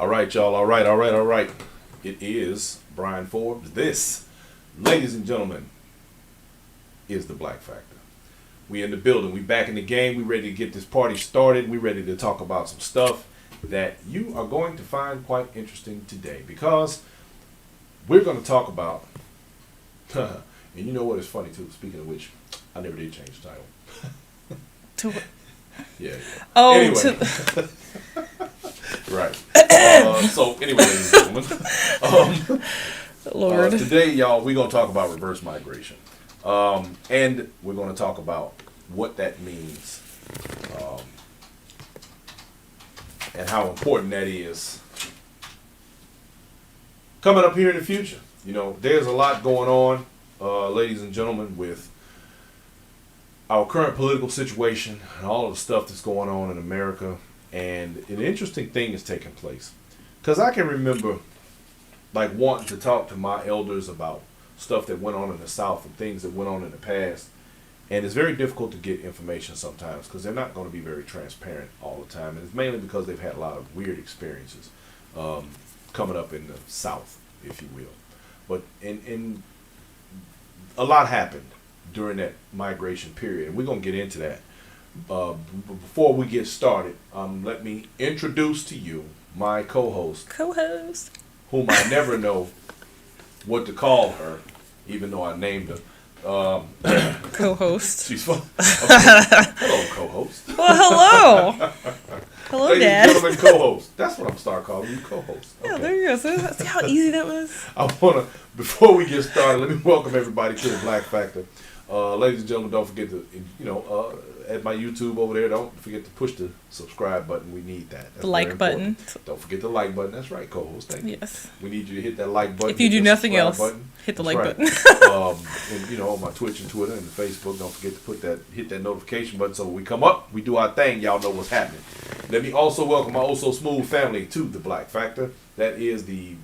All right, y'all. All right. It is Brian Forbes. This, ladies and gentlemen, is the Black Factor. We in the building. We back in the game. We ready to get this party started. We ready to talk about some stuff that you are going to find quite interesting today, because we're going to talk about, and you know what is funny too, speaking of which, I never did change the title. To what? Yeah. Oh, anyway. Right. So anyway, ladies and gentlemen, Lord. today, y'all, we're going to talk about reverse migration. And we're going to talk about what that means, and how important that is coming up here in the future. You know, there's a lot going on, ladies and gentlemen, with our current political situation and all of the stuff that's going on in America. And an interesting thing is taking place, because I can remember like wanting to talk to my elders about stuff that went on in the South and things that went on in the past. And it's very difficult to get information sometimes because they're not going to be very transparent all the time. And it's mainly because they've had a lot of weird experiences coming up in the South, if you will. But in a lot happened during that migration period. And we're going to get into that. Before we get started, let me introduce to you my co-host, whom I never know what to call her, even though I named her. Co-host. She's fun. Hello, co-host. Well, hello. Hello, Ladies Dad. and gentlemen, co-host. That's what I'm starting calling you, co-host. Okay. Yeah, there you go. See how easy that was? I want to, before we get started, let me welcome everybody to the Black Factor. Ladies and gentlemen, don't forget to, at my YouTube over there, don't forget to push the subscribe button. We need that. That's the like button. Don't forget the like button. That's right, co-host. Thank you. Yes. We need you to hit that like button. If you do nothing else, hit the like button. And on my Twitch and Twitter and Facebook, don't forget to hit that notification button so when we come up, we do our thing. Y'all know what's happening. Let me also welcome my Oh So Smooth family to the Black Factor. That is the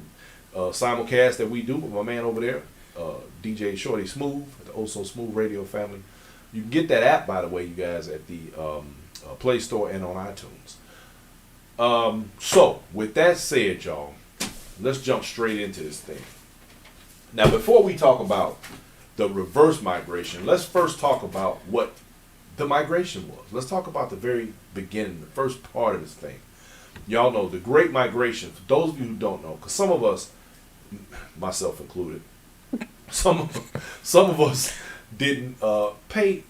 simulcast that we do with my man over there, DJ Shorty Smooth, the Oh So Smooth radio family. You can get that app, by the way, you guys, at the Play Store and on iTunes. So, with that said, y'all, let's jump straight into this thing. Now, before we talk about the reverse migration, let's first talk about what the migration was. Let's talk about the very beginning, the first part of this thing. Y'all know the Great Migration. For those of you who don't know, because some of us, myself included, some of us didn't pay,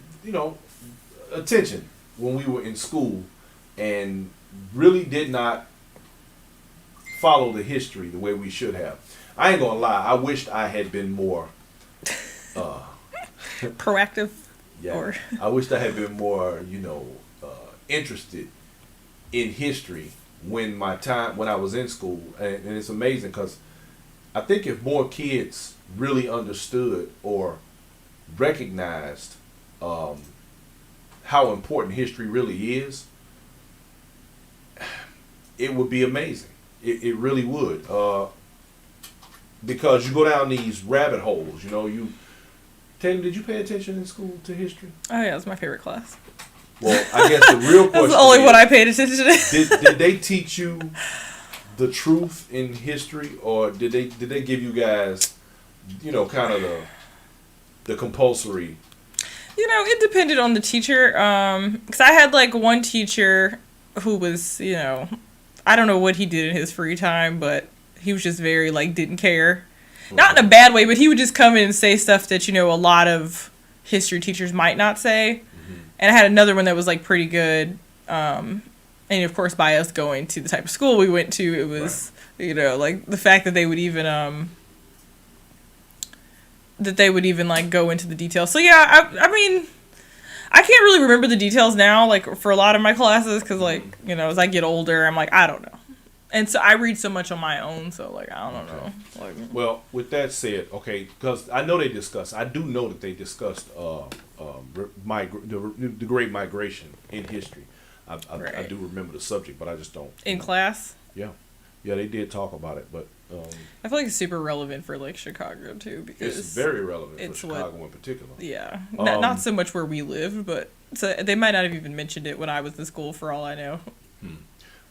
attention when we were in school and really did not follow the history the way we should have. I ain't gonna lie, I wished I had been more proactive. Yeah, I wished I had been more, interested in history when I was in school. And it's amazing because I think if more kids really understood or recognized how important history really is, it would be amazing. It really would. Because you go down these rabbit holes, Tatum, did you pay attention in school to history? Oh yeah, it was my favorite class. Well, I guess the real question That's the only one I paid attention to. Did they teach you the truth in history, or did they give you guys, kind of the compulsory? It depended on the teacher. Because I had like one teacher who was, I don't know what he did in his free time, but he was just very didn't care. Not in a bad way, but he would just come in and say stuff that, a lot of history teachers might not say. Mm-hmm. And I had another one that was pretty good. And of course, by us going to the type of school we went to, it was, right. The fact that they would even, go into the details. So yeah, I mean, I can't really remember the details now, for a lot of my classes, because, as I get older, I'm I don't know. And so I read so much on my own, so, I don't know. Well, with that said, okay, because I do know that they discussed the Great Migration in history. Right. I do remember the subject, but I just don't. In class? Yeah. Yeah, they did talk about it, but... I feel like it's super relevant for, Chicago, too, because... It's very relevant for Chicago in particular. Yeah. Not so much where we lived, but... So they might not have even mentioned it when I was in school, for all I know.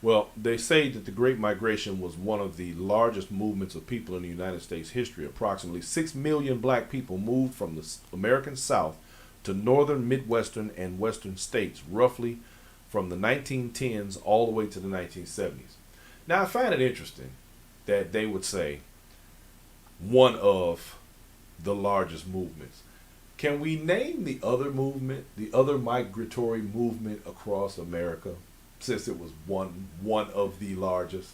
Well, they say that the Great Migration was one of the largest movements of people in the United States history. Approximately 6 million black people moved from the American South to northern, midwestern, and western states, roughly from the 1910s all the way to the 1970s. Now, I find it interesting that they would say one of the largest movements. Can we name the other movement, the other migratory movement across America, since it was one of the largest?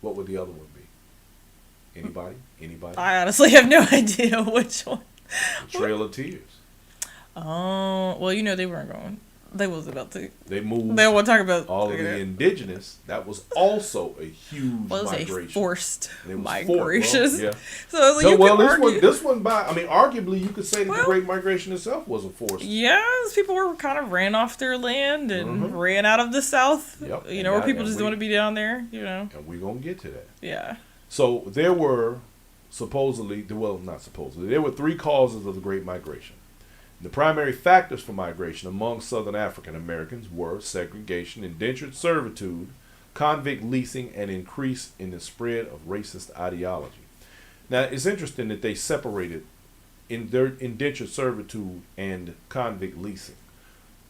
What would the other one be? Anybody? I honestly have no idea which one. The Trail of Tears. Oh, well, they weren't going. They was about to. They moved. They want to talk about all of the indigenous. That was also a huge migration. A forced migration. Well, yeah. So this one arguably you could say that the Great Migration itself was a force. Yes, people were kind of ran off their land and ran out of the South. Yep. Where people just want to be down there. And we're gonna get to that. Yeah. So there were there were 3 causes of the Great Migration. The primary factors for migration among Southern African Americans were segregation, indentured servitude, convict leasing, and increase in the spread of racist ideology. Now, it's interesting that they separated in their indentured servitude and convict leasing,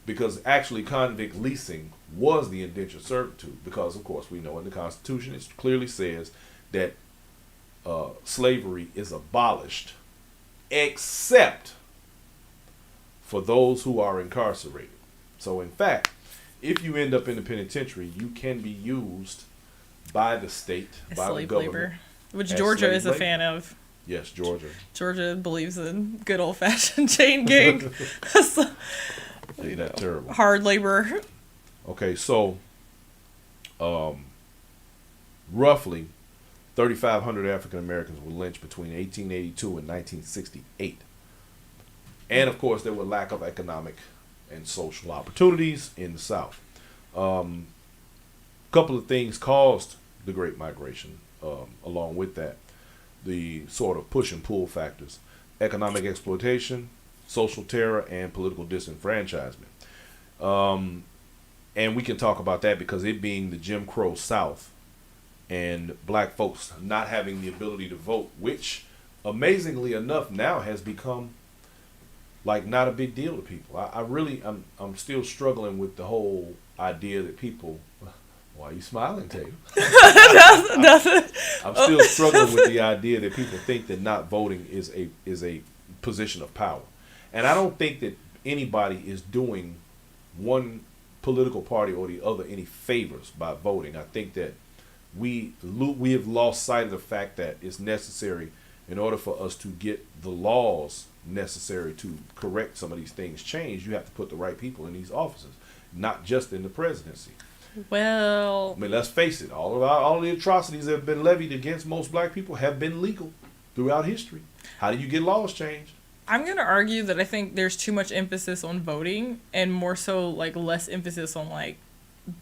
because actually convict leasing was the indentured servitude, because, of course, we know in the Constitution it clearly says that slavery is abolished except for those who are incarcerated. So, in fact, if you end up in the penitentiary, you can be used by the state, by the government. Labor, which Georgia is a fan of. Yes, Georgia. Georgia believes in good old-fashioned chain gang. Ain't that terrible? Hard labor. Okay, so roughly 3,500 African Americans were lynched between 1882 and 1968. And, of course, there were lack of economic and social opportunities in the South. A couple of things caused the Great Migration, along with that. The sort of push and pull factors: economic exploitation, social terror, and political disenfranchisement. And we can talk about that because it being the Jim Crow South and black folks not having the ability to vote, which, amazingly enough, now has become like not a big deal to people. I'm still struggling with the whole idea that people. Why are you smiling, Taylor? Nothing. I'm still struggling with the idea that people think that not voting is a position of power, and I don't think that anybody is doing one political party or the other any favors by voting. I think that we have lost sight of the fact that it's necessary in order for us to get the laws necessary to correct some of these things changed. You have to put the right people in these offices, not just in the presidency. Well, I mean, let's face it. All the atrocities that have been levied against most black people have been legal throughout history. How do you get laws changed? I'm going to argue that I think there's too much emphasis on voting and more so like less emphasis on like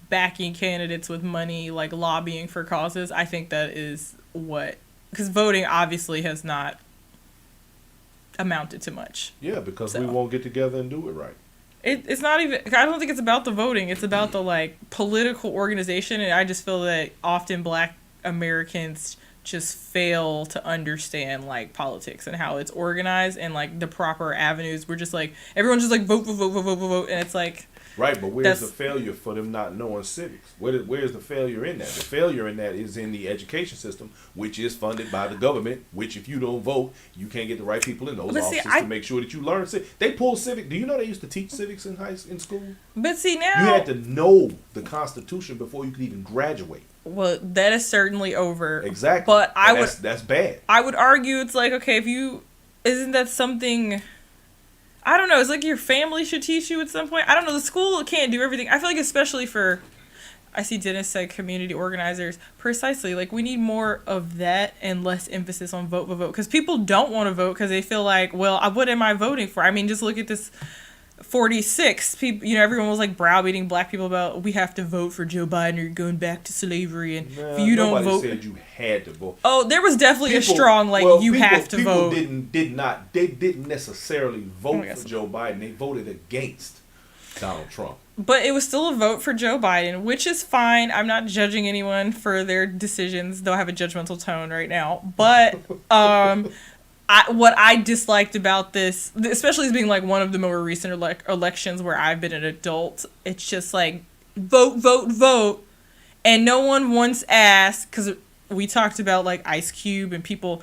backing candidates with money, like lobbying for causes. I think that is because voting obviously has not amounted to much. Yeah, because we won't get together and do it right. It's not even, I don't think it's about the voting. It's about the like political organization. And I just feel that often black Americans just fail to understand like politics and how it's organized and like the proper avenues. We're just like, everyone's just like vote. And it's like. Right, but where's the failure for them not knowing civics? Where's the failure in that? The failure in that is in the education system, which is funded by the government, which if you don't vote, you can't get the right people in those offices to make sure that you learn civics. They pull civics. Do you know they used to teach civics in school? But see, now... You had to know the Constitution before you could even graduate. Well, that is certainly over. Exactly. But that's bad. I would argue it's like, okay, isn't that something... I don't know. It's like your family should teach you at some point. I don't know. The school can't do everything. I feel like especially for, I see Dennis said community organizers. Precisely. Like we need more of that and less emphasis on vote. Because people don't want to vote because they feel like, well, what am I voting for? I mean, just look at this 46 people. Everyone was like browbeating black people about we have to vote for Joe Biden or you're going back to slavery. And if you don't vote. Nobody said you had to vote. Oh, there was definitely a strong you have to vote. People didn't necessarily vote for Joe Biden. They voted against. Donald Trump. But it was still a vote for Joe Biden, which is fine. I'm not judging anyone for their decisions, though I have a judgmental tone right now. But what I disliked about this, especially as being like one of the more recent elections where I've been an adult, it's just like vote, vote, vote. And no one once asked, because we talked about like Ice Cube and people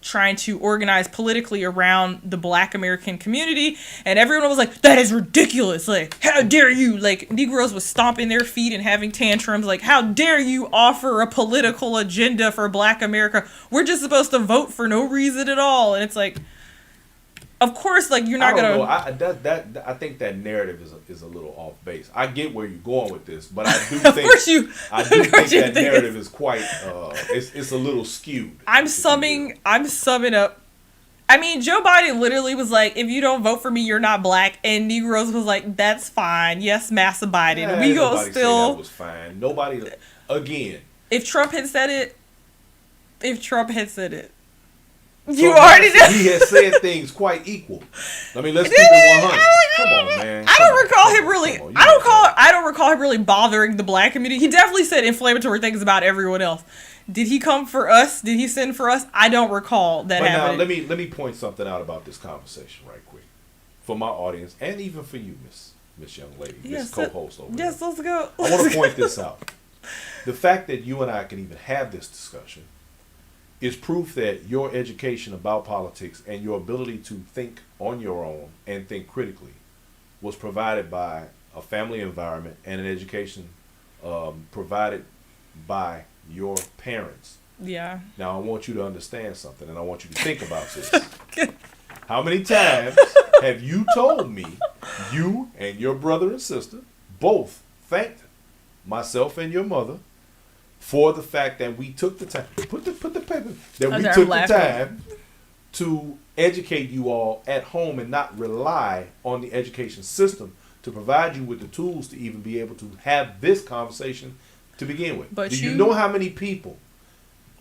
trying to organize politically around the Black American community, and everyone was like, that is ridiculous, like, how dare you, like, Negroes was stomping their feet and having tantrums, like, how dare you offer a political agenda for Black America, we're just supposed to vote for no reason at all. And it's like, of course, like, you're not gonna. I think that narrative is a little off base. I get where you're going with this, but I do Of think course you. that narrative is quite. It's a little skewed. I'm summing up. I mean, Joe Biden literally was like, if you don't vote for me, you're not Black. And Negroes was like, that's fine. Yes, Massa Biden. Yeah, we go nobody still. Say that was fine. Nobody. Again. If Trump had said it. You already know. He has said things quite equal. I mean, let's keep it 100. Come on, man. I don't recall him really bothering the Black community. He definitely said inflammatory things about everyone else. Did he come for us? Did he send for us? I don't recall that happening. Now, let me point something out about this conversation right quick, for my audience and even for you, Miss Young Lady, Miss Co-host over there. Yes, let's go. I want to point this out. The fact that you and I can even have this discussion is proof that your education about politics and your ability to think on your own and think critically was provided by a family environment and an education provided by your parents. Yeah. Now, I want you to understand something, and I want you to think about this. How many times have you told me, you and your brother and sister both thanked myself and your mother for the fact that we took the time, put the paper, that we took the time to educate you all at home and not rely on the education system to provide you with the tools to even be able to have this conversation to begin with? But do you know how many people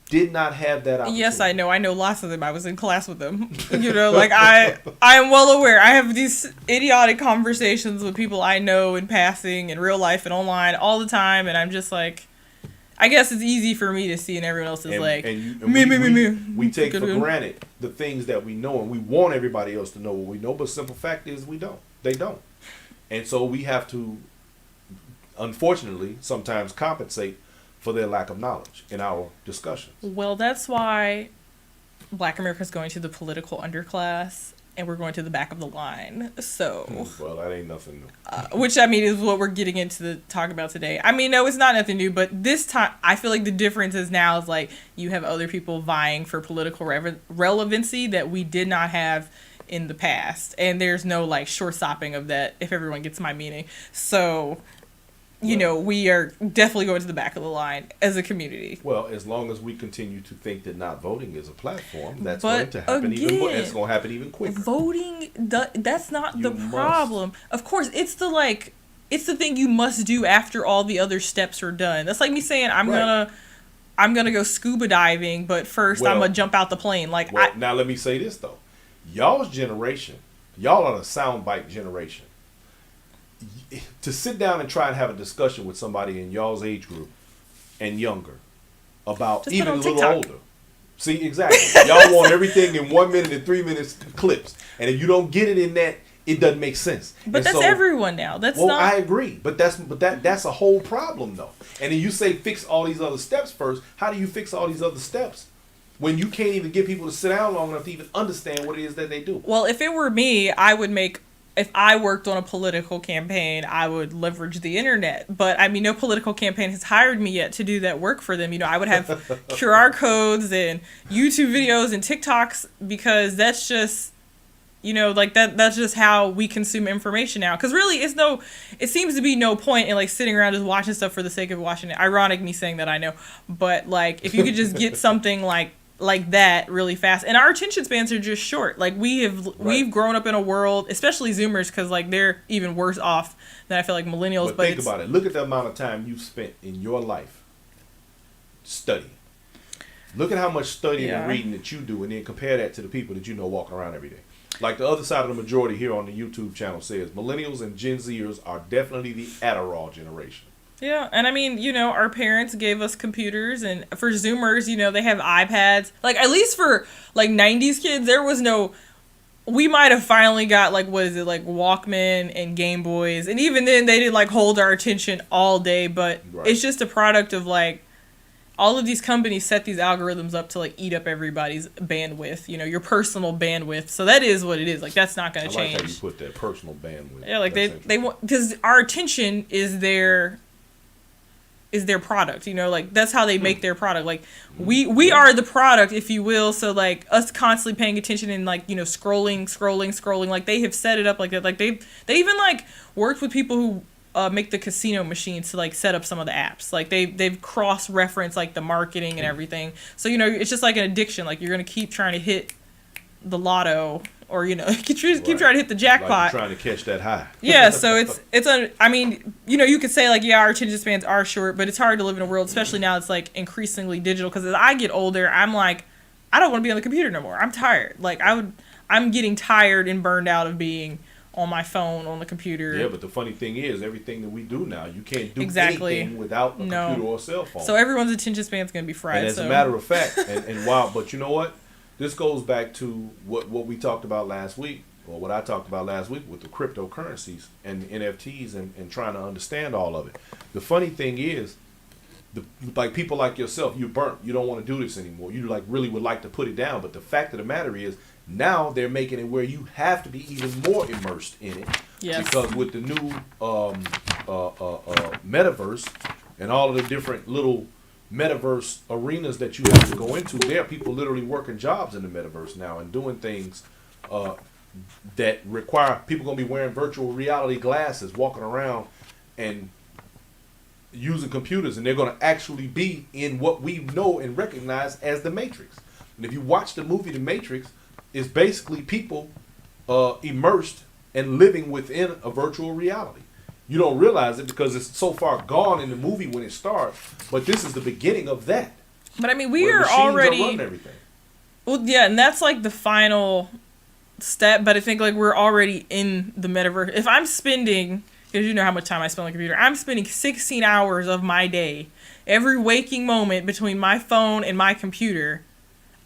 did not have that opportunity? Yes, I know. I know lots of them. I was in class with them. You know, like I am well aware. I have these idiotic conversations with people I know in passing, in real life and online all the time, and I'm just like, I guess it's easy for me to see, and everyone else is me. We take for granted the things that we know, and we want everybody else to know what we know, but simple fact is we don't. They don't. And so we have to, unfortunately, sometimes compensate for their lack of knowledge in our discussions. Well, that's why Black America is going to the political underclass, and we're going to the back of the line. So, well, that ain't nothing new. Which, I mean, is what we're getting into the talk about today. I mean, no, it's not nothing new, but this time, I feel like the difference is now is like you have other people vying for political relevancy that we did not have in the past, and there's no like short-stopping of that, if everyone gets my meaning. So, you know, we are definitely going to the back of the line as a community. Well, as long as we continue to think that not voting is a platform, that's going to happen even more. It's going to happen even quicker. Voting, that's not the problem. Of course, it's the thing you must do after all the other steps are done. That's like me saying I'm gonna go scuba diving, but first I'm gonna jump out the plane. Like, now let me say this though, y'all's generation, y'all are the soundbite generation. To sit down and try and have a discussion with somebody in y'all's age group and younger about just even a little TikTok. older. See, exactly. Y'all want everything in 1 minute and 3 minutes clips. And if you don't get it in that, it doesn't make sense. But and that's so, everyone now. That's well, not. I agree. But that's a whole problem though. And then you say fix all these other steps first. How do you fix all these other steps when you can't even get people to sit down long enough to even understand what it is that they do? Well, if it were me, I would make. If I worked on a political campaign, I would leverage the internet. But I mean, no political campaign has hired me yet to do that work for them. You know, I would have QR codes and YouTube videos and TikToks, because that's just, you know, like that's just how we consume information now. Because really, it seems to be no point in like sitting around just watching stuff for the sake of watching it. Ironic me saying that, I know. But like, if you could just get something like that really fast, and our attention spans are just short. Like we've grown up in a world, especially Zoomers, because like they're even worse off than I feel like millennials. But think about it. Look at the amount of time you've spent in your life studying. Look at how much studying and reading that you do, and then compare that to the people that you know walking around every day. Like the other side of the majority here on the YouTube channel says, millennials and Gen Zers are definitely the Adderall generation. Yeah, and I mean, our parents gave us computers, and for Zoomers, they have iPads. Like, at least for, like, 90s kids, there was no... We might have finally got, like, what is it, like, Walkman and Game Boys. And even then, they didn't, like, hold our attention all day. But It's just a product of, like, all of these companies set these algorithms up to, like, eat up everybody's bandwidth, your personal bandwidth. So that is what it is. Like, that's not going to change. I like how you put that, personal bandwidth. Yeah, like, they want... Because our attention is their product, like that's how they make their product. Like we are the product, if you will. So like us constantly paying attention and like scrolling, like they have set it up like that. Like they even like worked with people who make the casino machines to like set up some of the apps. Like they've cross-referenced like the marketing and everything. So it's just like an addiction. Like you're gonna keep trying to hit the lotto, or keep trying to hit the jackpot. Like trying to catch that high. Yeah, so I mean, you could say like, yeah, our attention spans are short, but it's hard to live in a world, especially now it's like increasingly digital. Because as I get older, I'm like, I don't want to be on the computer no more. I'm tired. Like I'm getting tired and burned out of being on my phone, on the computer. Yeah, but the funny thing is, everything that we do now, you can't do anything without a computer or a cell phone. So everyone's attention span's gonna be fried. And as a matter of fact, and wow, but you know what? This goes back to what we talked about last week, or what I talked about last week with the cryptocurrencies and the NFTs and trying to understand all of it. The funny thing is, like people like yourself, you're burnt. You don't want to do this anymore. You like really would like to put it down. But the fact of the matter is, now they're making it where you have to be even more immersed in it. Yes. Because with the new metaverse and all of the different little metaverse arenas that you have to go into, there are people literally working jobs in the metaverse now and doing things that require people going to be wearing virtual reality glasses, walking around and using computers, and they're going to actually be in what we know and recognize as the Matrix. And if you watch the movie The Matrix, it's basically people immersed and living within a virtual reality. You don't realize it because it's so far gone in the movie when it starts, but this is the beginning of that. But I mean, we are already... running everything. Well, yeah, and that's like the final step, but I think like we're already in the metaverse. If I'm spending, because you know how much time I spend on the computer, I'm spending 16 hours of my day, every waking moment between my phone and my computer,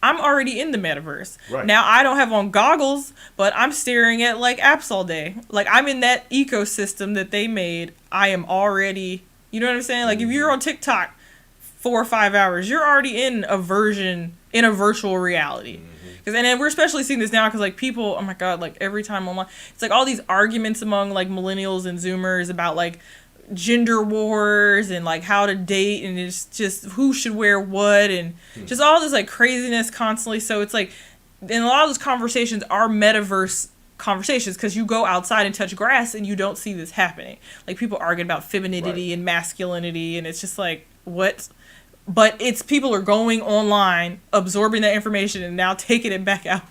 I'm already in the metaverse. Right. Now, I don't have on goggles, but I'm staring at, like, apps all day. Like, I'm in that ecosystem that they made. I am already, you know what I'm saying? Like, if you're on TikTok 4 or 5 hours, you're already in a virtual reality. And then we're especially seeing this now because, like, people, oh, my God, like, every time online, it's, like, all these arguments among, like, millennials and Zoomers about, like, gender wars and like how to date, and it's just who should wear what, and just all this like craziness constantly. So it's like, and a lot of those conversations are metaverse conversations because you go outside and touch grass and you don't see this happening. Like people arguing about femininity and masculinity, and it's just like, what? But it's people are going online, absorbing that information, and now taking it back out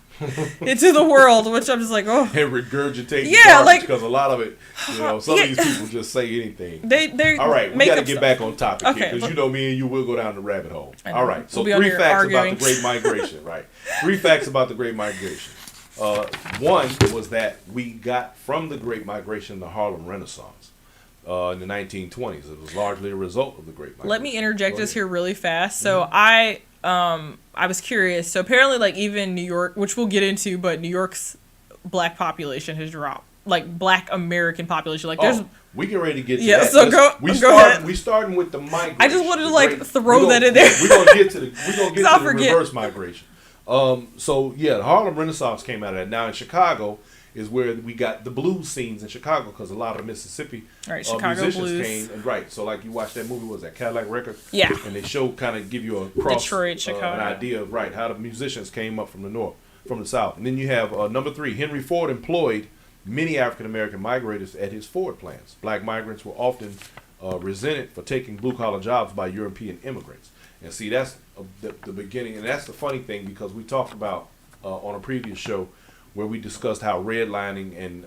into the world, which I'm just like, oh. And regurgitating like, because a lot of it, some of these people just say anything. They all right, we got to get back on topic okay, here, because you know me and you will go down the rabbit hole. All right, so we'll 3 facts about the Great Migration, right? 3 facts about the Great Migration. One was that we got from the Great Migration the Harlem Renaissance in the 1920s. It was largely a result of the Great Migration. Let me interject this here really fast. So I was curious. So apparently, like, even New York, which we'll get into, but New York's black population has dropped. Like, black American population. Like, there's... we get ready to get to that. Yeah, so go ahead. We starting with the migration. I just wanted to, like, throw that in there. We're going to get to the reverse migration. So, yeah, the Harlem Renaissance came out of that. Now, in Chicago is where we got the blues scenes in Chicago, because a lot of Mississippi musicians blues came. And, right, so like you watch that movie, what was that, Cadillac Records? Yeah. And they kind of give you a cross, Detroit, Chicago. an idea of, right, how the musicians came up from the north, from the south. And then you have number 3, Henry Ford employed many African-American migrators at his Ford plants. Black migrants were often resented for taking blue-collar jobs by European immigrants. And see, that's the beginning. And that's the funny thing, because we talked about on a previous show where we discussed how redlining and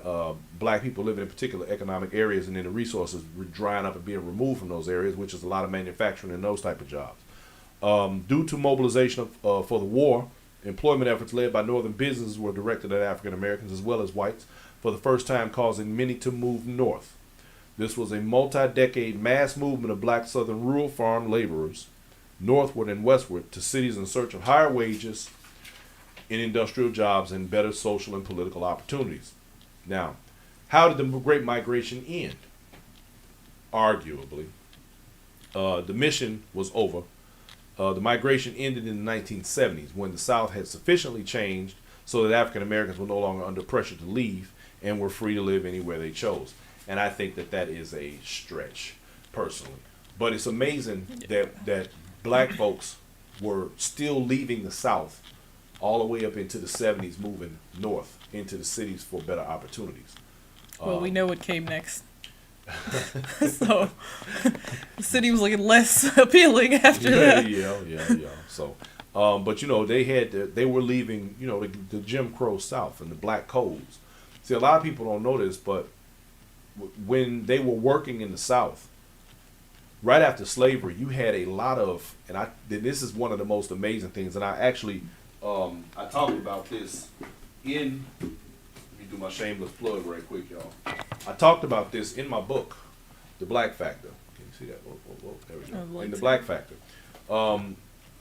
black people living in particular economic areas, and then the resources were drying up and being removed from those areas, which is a lot of manufacturing and those type of jobs. Due to mobilization for the war Employment efforts led by northern businesses were directed at African Americans as well as whites, for the first time causing many to move north. This was a multi-decade mass movement of black southern rural farm laborers northward and westward to cities in search of higher wages in industrial jobs and better social and political opportunities. Now, how did the Great Migration end? Arguably, the mission was over. The migration ended in the 1970s when the South had sufficiently changed so that African Americans were no longer under pressure to leave and were free to live anywhere they chose. And I think that that is a stretch, personally. But it's amazing that black folks were still leaving the South all the way up into the 70s, moving north into the cities for better opportunities. Well, we know what came next. So the city was looking less appealing after that. Yeah. So, but you know, they were leaving, you know, the Jim Crow South and the black codes. See, a lot of people don't know this, but when they were working in the South, right after slavery, you had a lot of, and this is one of the most amazing things, and I actually, I talked about this in, let me do my shameless plug right quick, y'all. I talked about this in my book, The Black Factor. Can you see that? Whoa, there we go. In The Black Factor.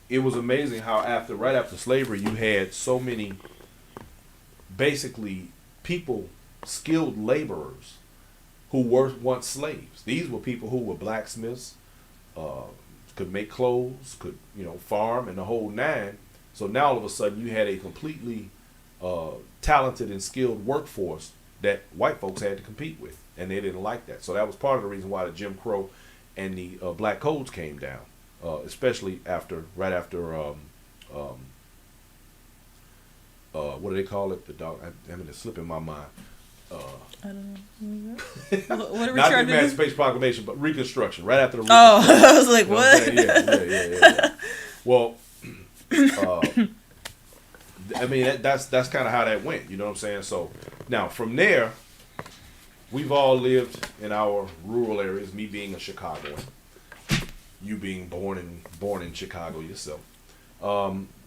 It was amazing how right after slavery, you had so many, basically, people, skilled laborers, who were once slaves. These were people who were blacksmiths, could make clothes, could, you know, farm and the whole nine. So now all of a sudden you had a completely talented and skilled workforce that white folks had to compete with, and they didn't like that. So that was part of the reason why the Jim Crow and the black codes came down, especially right after what do they call it? The dog. I mean, it's slipping my mind. I don't know. What are we Not trying the to do? Emancipation Proclamation, but Reconstruction. Right after the Oh, Reconstruction. I was like, You know what? yeah. Well, I mean, that's kind of how that went. You know what I'm saying? So now from there, we've all lived in our rural areas. Me being a Chicagoan, you being born in Chicago yourself.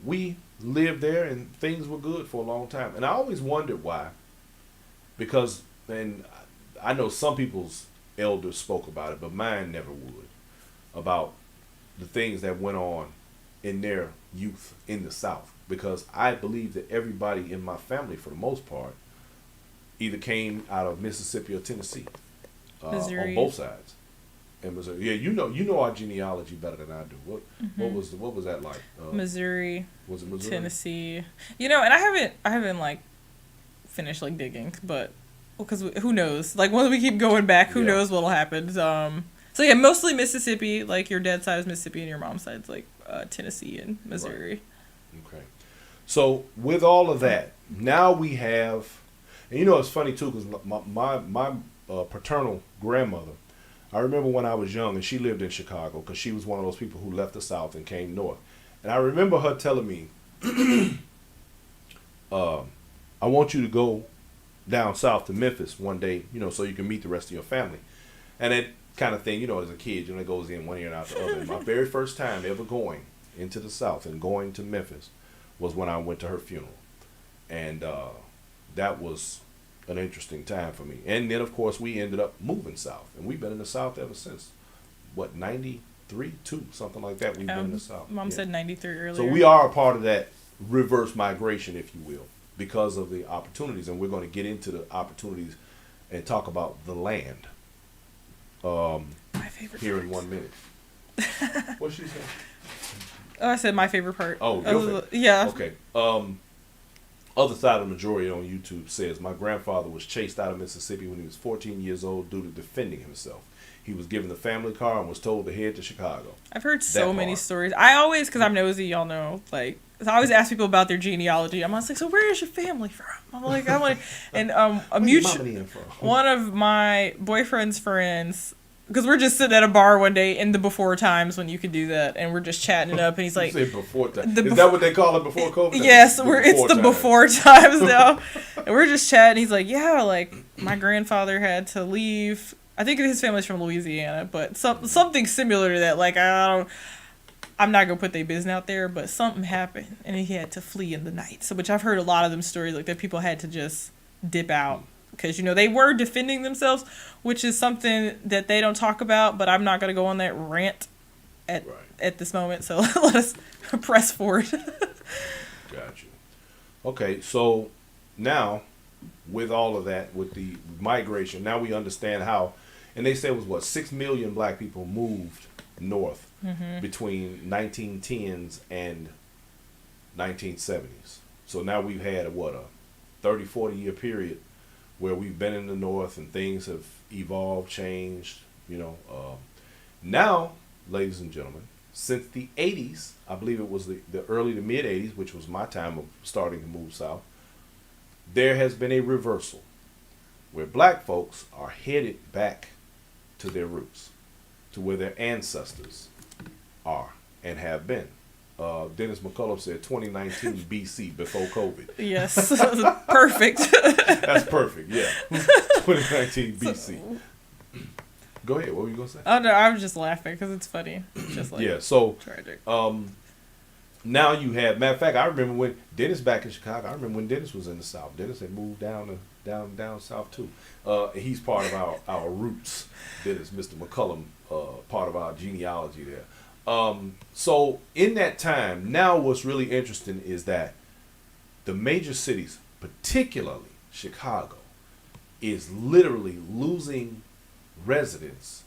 We lived there, and things were good for a long time. And I always wondered why. Because, and I know some people's elders spoke about it, but mine never would, about the things that went on in their youth in the South. Because I believe that everybody in my family, for the most part, either came out of Mississippi or Tennessee, on both sides. And Missouri, yeah, you know our genealogy better than I do. What was that like? Missouri. Was it Missouri? Tennessee. You know, and I haven't like finished like digging, but because who knows? Like once we keep going back, who knows what'll happen? So yeah, mostly Mississippi. Like your dad's side is Mississippi, and your mom's side's like Tennessee and Missouri. Right. Okay. So with all of that, now we have, and you know it's funny too, because my paternal grandmother, I remember when I was young, and she lived in Chicago because she was one of those people who left the South and came north. And I remember her telling me, I want you to go down south to Memphis one day, you know, so you can meet the rest of your family. And that kind of thing, you know, as a kid, you know, it goes in one ear and out the other. And my very first time ever going into the South and going to Memphis was when I went to her funeral. And that was an interesting time for me. And then, of course, we ended up moving south. And we've been in the South ever since, 93, 2, something like that. We've been in the South. Mom said 93 earlier. So we are a part of that reverse migration, if you will, because of the opportunities. And we're going to get into the opportunities and talk about the land my favorite here part. in 1 minute. What'd she say? Oh, I said my favorite part. Oh, your favorite. Yeah. Okay. Other side of the majority on YouTube says, my grandfather was chased out of Mississippi when he was 14 years old due to defending himself. He was given the family car and was told to head to Chicago. I've heard so many stories. I always, because I'm nosy, y'all know, like, I always ask people about their genealogy. I'm always like, so where is your family from? I'm like, and a mutual, one of my boyfriend's friends, because we're just sitting at a bar one day in the before times when you could do that, and we're just chatting it up, and he's like, you say before time. Is that what they call it before COVID? Yes, it's the before times now. And we're just chatting. He's like, yeah, like my grandfather had to leave. I think his family's from Louisiana, but something similar to that. Like I'm not gonna put their business out there, but something happened and he had to flee in the night. So, which I've heard a lot of them stories like that people had to just dip out because they were defending themselves, which is something that they don't talk about. But I'm not gonna go on that rant at this moment. So let us press forward. Got you. Okay, so now with all of that, with the migration, now we understand how. And they said it was 6 million black people moved north between 1910s and 1970s. So now we've had a 30, 40 year period where we've been in the north and things have evolved, changed, now, ladies and gentlemen, since the 80s, I believe it was the early to mid 80s, which was my time of starting to move south, there has been a reversal where black folks are headed back to their roots, to where their ancestors are and have been. Dennis McCullum said 2019 BC, before COVID. Yes, perfect. That's perfect, yeah. 2019 BC. Go ahead, what were you going to say? Oh, no, I was just laughing because it's funny. Just like, yeah, so tragic. Now you have, matter of fact, I remember when Dennis back in Chicago, I remember when Dennis was in the South. Dennis had moved down south too. He's part of our roots. Dennis, Mr. McCullum, part of our genealogy there. So in that time, now what's really interesting is that the major cities, particularly Chicago, is literally losing residents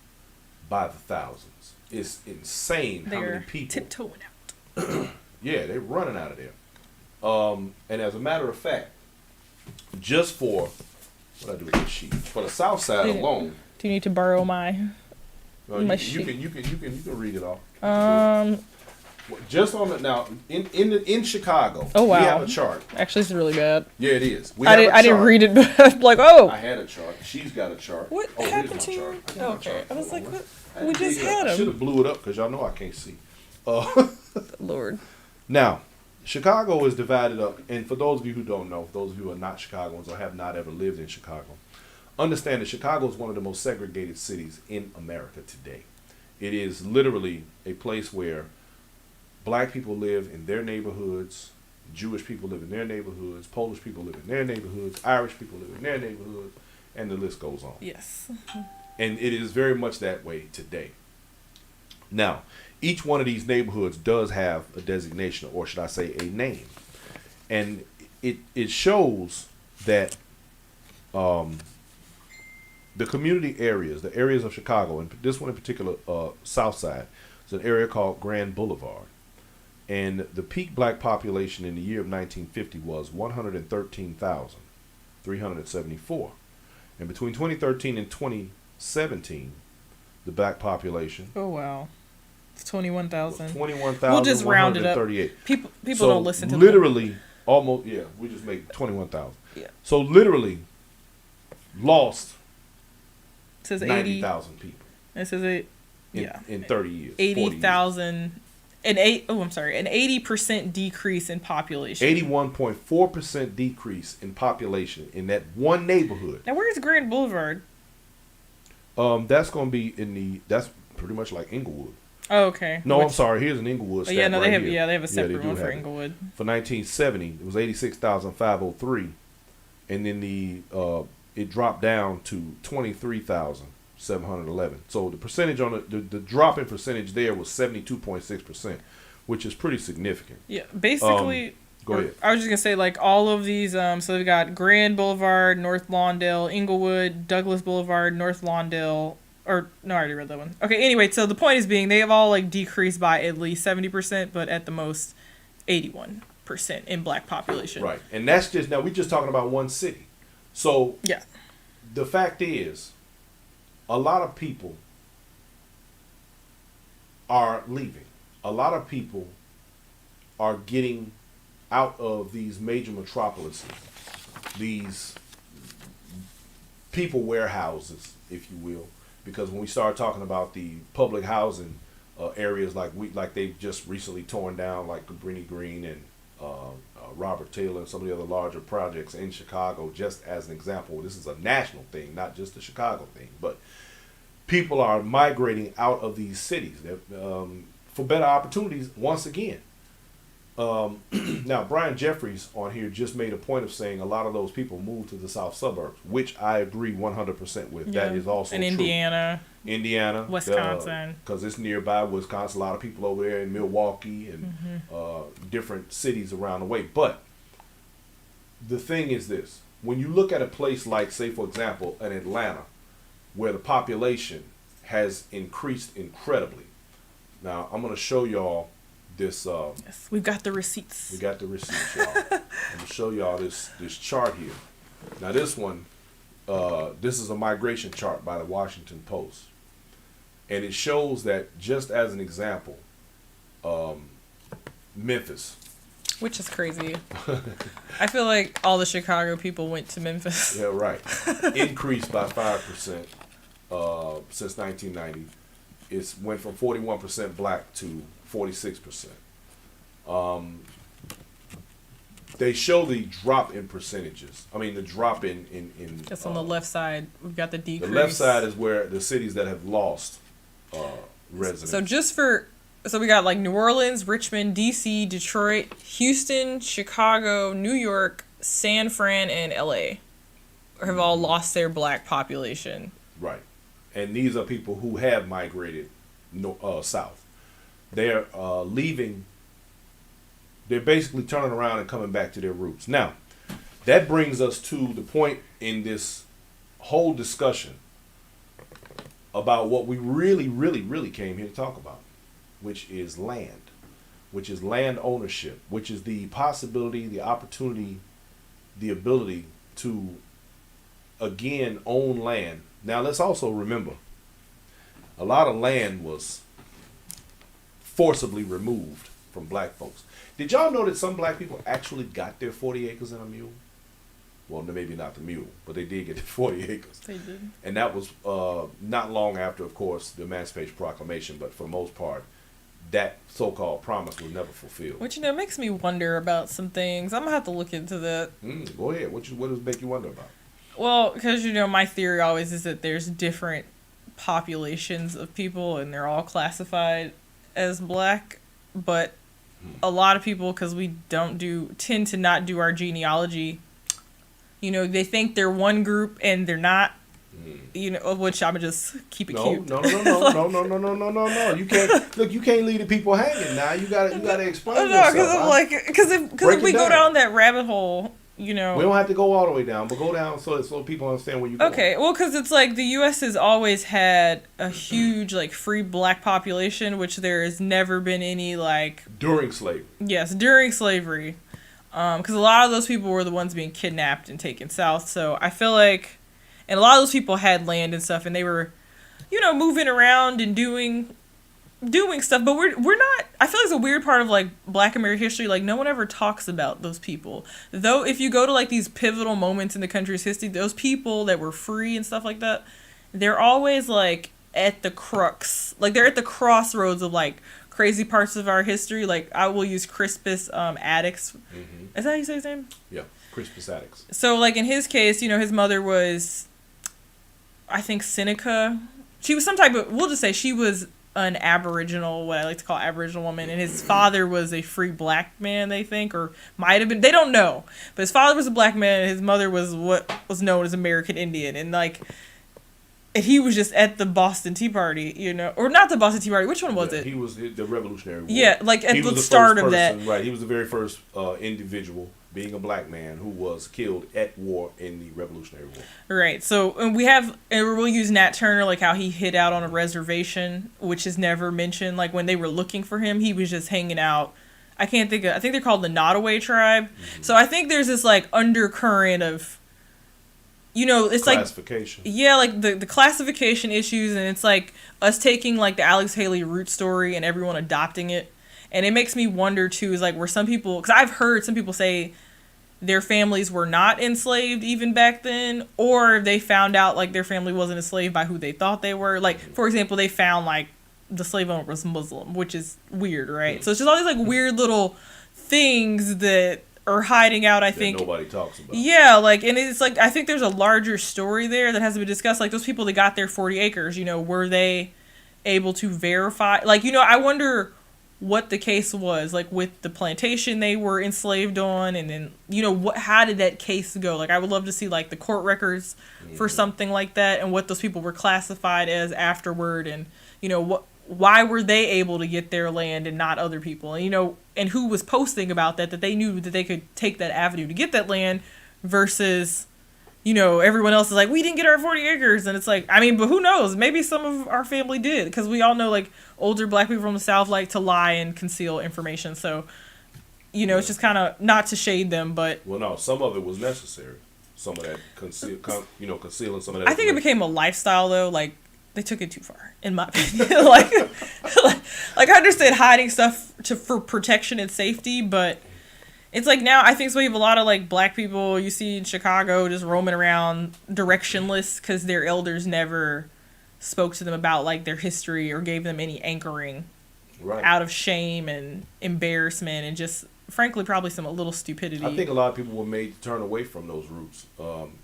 by the thousands. It's insane how many people tiptoeing out. Yeah, they're running out of there. And as a matter of fact, just for what I do with this sheet, for the South Side alone. Do you need to borrow my sheet? You can read it off. Just on the now in Chicago. Oh wow. We have a chart. Actually, it's really bad. Yeah, it is. I didn't read it, but I'm like, oh. I had a chart. She's got a chart. What happened to you? Okay, I was like, what? We just had I him. should have blew it up because y'all know I can't see. Lord. Now, Chicago is divided up, and for those of you who don't know, for those of you who are not Chicagoans or have not ever lived in Chicago, understand that Chicago is one of the most segregated cities in America today. It is literally a place where black people live in their neighborhoods, Jewish people live in their neighborhoods, Polish people live in their neighborhoods, Irish people live in their neighborhoods, and the list goes on. Yes. And it is very much that way today. Now, each one of these neighborhoods does have a designation, or should I say a name. And it shows that the community areas, the areas of Chicago, and this one in particular, South Side, is an area called Grand Boulevard. And the peak black population in the year of 1950 was 113,374. And between 2013 and 2017, the black population. Oh, wow. It's 21,000. 21,000. We'll just round it up. People so don't listen to literally almost, yeah, we just make 21,000. Yeah. So literally lost it says 90,000 people. It says in 30 years. 80,000 an 80% decrease in population. 81.4% decrease in population in that one neighborhood. Now where's Grand Boulevard? That's going to be that's pretty much like Inglewood. Oh, okay. No, I'm sorry. Here's an Inglewood stat they have here. they have a separate one for Inglewood. For 1970, it was 86,503, and then it dropped down to 23,711. So the percentage on the drop in percentage there was 72.6%, which is pretty significant. Yeah, basically. Go ahead. I was just gonna say like all of these. So we've got Grand Boulevard, North Lawndale, Inglewood, Douglas Boulevard, North Lawndale. Or no, I already read that one. Okay, anyway, so the point is being they have all like decreased by at least 70%, but at the most 81% in black population. Right, and that's just now we're just talking about one city. So yeah, the fact is, a lot of people are leaving. A lot of people are getting out of these major metropolises, these people warehouses, if you will. Because when we start talking about the public housing areas like they've just recently torn down, like Cabrini Green and Robert Taylor and some of the other larger projects in Chicago, just as an example. This is a national thing, not just a Chicago thing. But people are migrating out of these cities. for better opportunities once again. Now, Brian Jeffries on here just made a point of saying a lot of those people moved to the south suburbs, which I agree 100% with. Yeah. That is also in true. Indiana, Wisconsin, because it's nearby Wisconsin. A lot of people over there in Milwaukee and different cities around the way. But the thing is this: when you look at a place like, say, for example, in Atlanta, where the population has increased incredibly. Now, I'm going to show y'all this. Yes, we've got the receipts. We got the receipts, y'all. I'm going to show y'all this chart here. Now, this one, this is a migration chart by the Washington Post. And it shows that, just as an example, Memphis. Which is crazy. I feel like all the Chicago people went to Memphis. Yeah, right. Increased by 5% since 1990. It went from 41% black to 46%. They show the drop in percentages. I mean, the drop in just on the left side, we've got the decrease. The left side is where the cities that have lost residents. So we got like New Orleans, Richmond, D.C., Detroit, Houston, Chicago, New York, San Fran, and L.A. have all lost their black population. Right. And these are people who have migrated south. They're leaving. They're basically turning around and coming back to their roots. Now, that brings us to the point in this whole discussion about what we really, really, really came here to talk about, which is land, which is land ownership, which is the possibility, the opportunity, the ability to, again, own land. Now, let's also remember, a lot of land was forcibly removed from black folks. Did y'all know that some black people actually got their 40 acres and a mule? Well, maybe not the mule, but they did get their 40 acres. They did. And that was not long after, of course, the Emancipation Proclamation, but for the most part, that so-called promise was never fulfilled. Which, makes me wonder about some things. I'm going to have to look into that. Go ahead. What does it make you wonder about? Well, because, my theory always is that there's different populations of people, and they're all classified as black, but a lot of people, because we tend to not do our genealogy, they think they're one group and they're not, which I'm just keep it cute. No. You can't leave the people hanging now. You gotta explain yourself. No, because if we go down that rabbit hole, we don't have to go all the way down, but go down so people understand where you go. Okay, well, because it's like the U.S. has always had a huge free black population, which there has never been any during slavery. Yes, during slavery, because a lot of those people were the ones being kidnapped and taken south. So I feel like, and a lot of those people had land and stuff, and they were, moving around and doing stuff, but we're not. I feel like it's a weird part of Black American history. No one ever talks about those people. Though if you go to these pivotal moments in the country's history, those people that were free and stuff like that, they're always at the crux. They're at the crossroads of crazy parts of our history. I will use Crispus Attucks. Mm-hmm. Is that how you say his name? Yeah, Crispus Attucks. So in his case, his mother was, I think, Seneca. She was some type of, we'll just say she was an Aboriginal, what I like to call Aboriginal woman, and his father was a free black man, they think, or might have been, they don't know, but his father was a black man and his mother was what was known as American Indian, and and he was just at the Boston Tea Party, or not the Boston Tea Party, which one was it? He was the Revolutionary War. Yeah, at the start of that. Right, he was the very first individual, being a black man, who was killed at war in the Revolutionary War. Right. So, and we'll use Nat Turner, how he hid out on a reservation, which is never mentioned. When they were looking for him, he was just hanging out. I think they're called the Nottoway tribe. Mm-hmm. So I think there's this undercurrent of, it's classification. The classification issues, and it's us taking the Alex Haley root story and everyone adopting it. And it makes me wonder, too, is where some people, because I've heard some people say their families were not enslaved even back then, or they found out their family wasn't enslaved by who they thought they were. For example, they found the slave owner was Muslim, which is weird, right? Mm-hmm. So it's just all these weird little things that are hiding out, I think. Nobody talks about. Yeah, and it's I think there's a larger story there that hasn't been discussed. Those people that got their 40 acres, were they able to verify? I wonder what the case was, like with the plantation they were enslaved on, and then, you know, how did that case go? Like, I would love to see like the court records for something like that, and what those people were classified as afterward, and, you know, why were they able to get their land and not other people, and, you know, and who was posting about that they knew that they could take that avenue to get that land versus, you know, everyone else is like, we didn't get our 40 acres. And it's like, I mean, but who knows? Maybe some of our family did. Because we all know, like, older black people from the South like to lie and conceal information. So, you know, it's just kind of not to shade them, but... Well, no, some of it was necessary. Some of that, concealing some of that. I think it became a lifestyle, though. Like, they took it too far, in my opinion. like, I understand hiding stuff for protection and safety, but... It's like now, I think so we have a lot of like black people you see in Chicago just roaming around directionless because their elders never spoke to them about like their history or gave them any anchoring out of shame and embarrassment and just frankly probably some a little stupidity. I think a lot of people were made to turn away from those roots.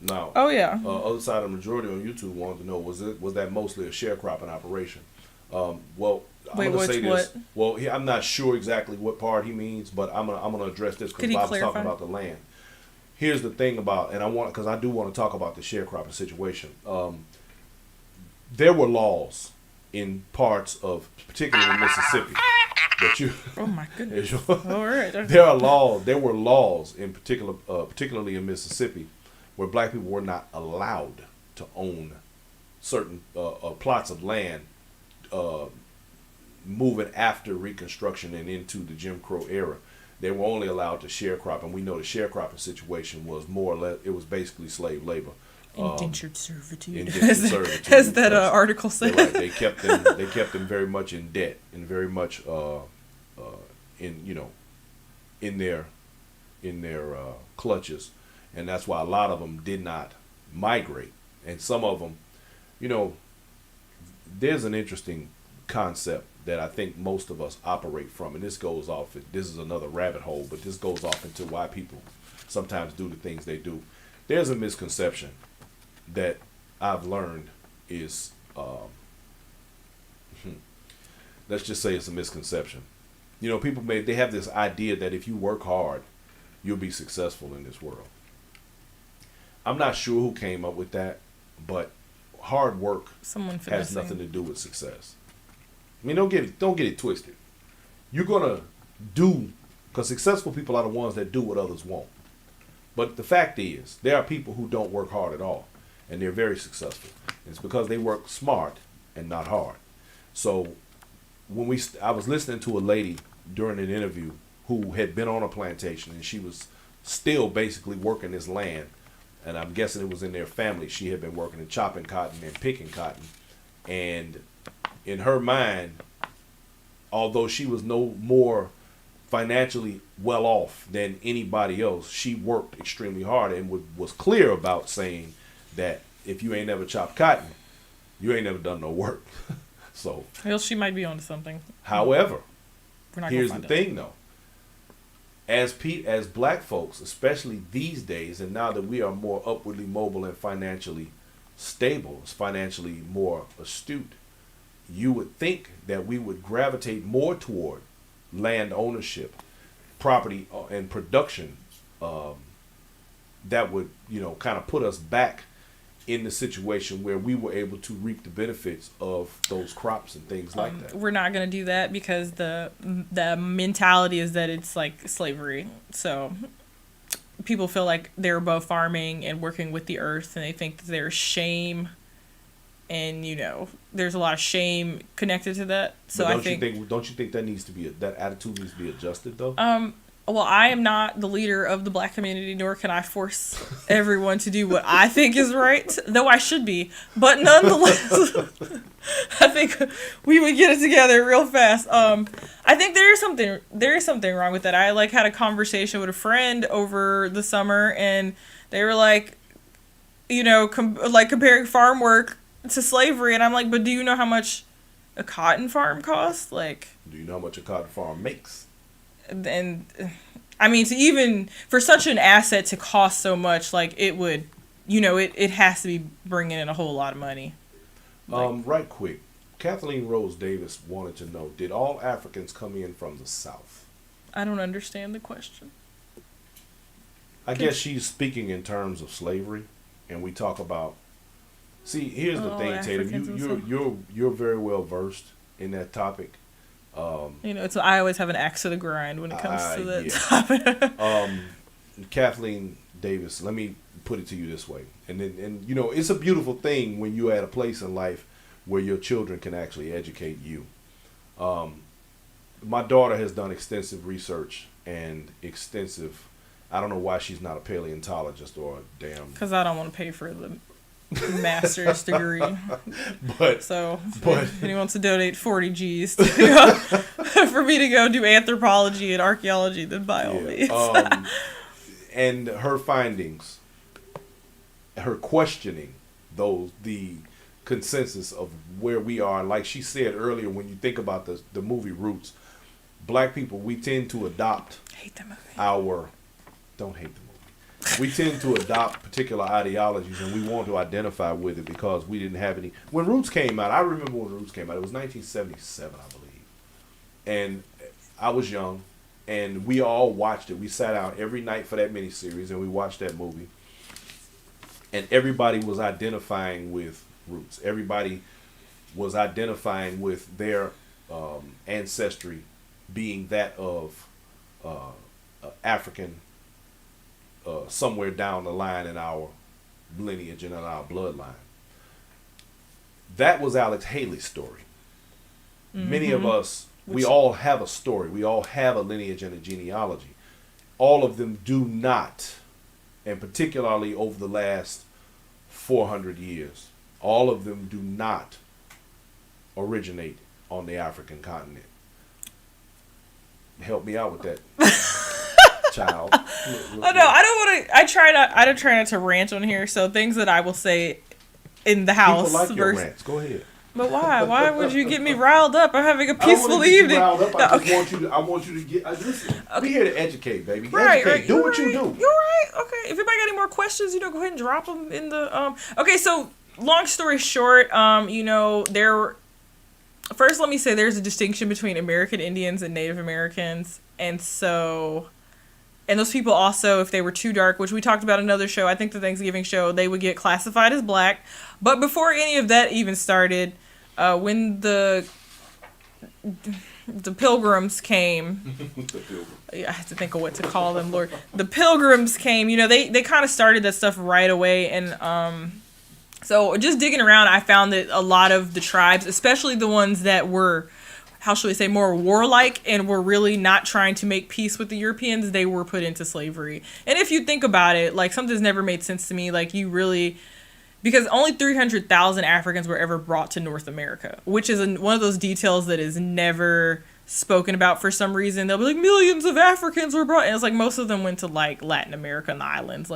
Now, other side of the majority on YouTube wanted to know was that mostly a sharecropping operation? Well. I'm gonna say this. Well, I'm not sure exactly what part he means, but I'm gonna address this because Bob was talking about the land. Here's the thing about, and because I do want to talk about the sharecropping situation. There were laws in parts of, particularly in Mississippi, that you. Oh my goodness! All right. There were laws in particular, particularly in Mississippi, where black people were not allowed to own certain plots of land. Moving after Reconstruction and into the Jim Crow era, they were only allowed to sharecrop, and we know the sharecropping situation was more or less, it was basically slave labor. Indentured servitude. As that article said. Right. They kept them very much in debt and very much in their clutches, and that's why a lot of them did not migrate, and some of them, you know, there's an interesting concept that I think most of us operate from, and this is another rabbit hole, but this goes off into why people sometimes do the things they do. There's a misconception that I've learned is, let's just say it's a misconception. You know, people they have this idea that if you work hard, you'll be successful in this world. I'm not sure who came up with that, but hard work has nothing to do with success. I mean, don't get it twisted. You're gonna do, because successful people are the ones that do what others won't. But the fact is, there are people who don't work hard at all, and they're very successful. It's because they work smart and not hard. So I was listening to a lady during an interview who had been on a plantation, and she was still basically working this land, and I'm guessing it was in their family. She had been working and chopping cotton and picking cotton, and in her mind, although she was no more financially well off than anybody else, she worked extremely hard and was clear about saying that if you ain't never chopped cotton, you ain't never done no work. So, well, she might be onto something. However, here's the thing though. As black folks, especially these days, and now that we are more upwardly mobile and financially stable, financially more astute, you would think that we would gravitate more toward land ownership, property and production, that would, kind of put us back in the situation where we were able to reap the benefits of those crops and things like that. We're not going to do that because the mentality is that it's like slavery. So people feel like they're above farming and working with the earth, and they think that there's shame. And there's a lot of shame connected to that. So don't you think that attitude needs to be adjusted though? Well, I am not the leader of the black community, nor can I force everyone to do what I think is right, though I should be. But nonetheless, I think we would get it together real fast. I think there is something wrong with that. I had a conversation with a friend over the summer, and they were like, comparing farm work to slavery, and I'm like, but do you know how much a cotton farm costs? Do you know how much a cotton farm makes? And I mean, to even for such an asset to cost so much, it would, it has to be bringing in a whole lot of money. Right quick, Kathleen Rose Davis wanted to know, did all Africans come in from the South? I don't understand the question. I guess she's speaking in terms of slavery, and we talk about. See, here's the thing, Tatum. You're very well versed in that topic. I always have an axe to the grind when it comes to that topic. Kathleen Davis, let me put it to you this way, and it's a beautiful thing when you're at a place in life where your children can actually educate you. My daughter has done extensive research and I don't know why she's not a paleontologist or a damn. Because I don't want to pay for the master's degree. But if anyone wants to donate 40 G's for me to go do anthropology and archaeology, then by all means. And her findings, her questioning the consensus of where we are, like she said earlier, when you think about the movie Roots, black people, we tend to adopt don't hate the movie. We tend to adopt particular ideologies, and we want to identify with it because we didn't have any. When Roots came out, I remember when Roots came out. It was 1977, I believe, and I was young, and we all watched it. We sat out every night for that miniseries, and we watched that movie. And everybody was identifying with Roots. Everybody was identifying with their ancestry being that of African. Somewhere down the line in our lineage and in our bloodline. That was Alex Haley's story. Mm-hmm. Many of us, we all have a story. We all have a lineage and a genealogy. All of them do not, and particularly over the last 400 years, all of them do not originate on the African continent. Help me out with that. Child. Oh no, I don't want to. I don't try not to rant on here. So things that I will say in the house. People like your rants. Go ahead. But why? Why would you get me riled up? I'm having a peaceful evening. I want you to get. Listen. Okay. We're here to educate, baby. Right, educate. Right. Do what you do. You're right. Okay. If anybody got any more questions, go ahead and drop them in the. Okay. So long story short, First, let me say there's a distinction between American Indians and Native Americans, and those people also, if they were too dark, which we talked about in another show, I think the Thanksgiving show, they would get classified as black. But before any of that even started, when the Pilgrims came, I have to think of what to call them, Lord. The Pilgrims came, they kind of started that stuff right away. And so just digging around, I found that a lot of the tribes, especially the ones that were, how should we say, more warlike and were really not trying to make peace with the Europeans, they were put into slavery. And if you think about it, something's never made sense to me. Because only 300,000 Africans were ever brought to North America, which is one of those details that is never spoken about for some reason. They'll be like, millions of Africans were brought. And it's most of them went to Latin America and the islands.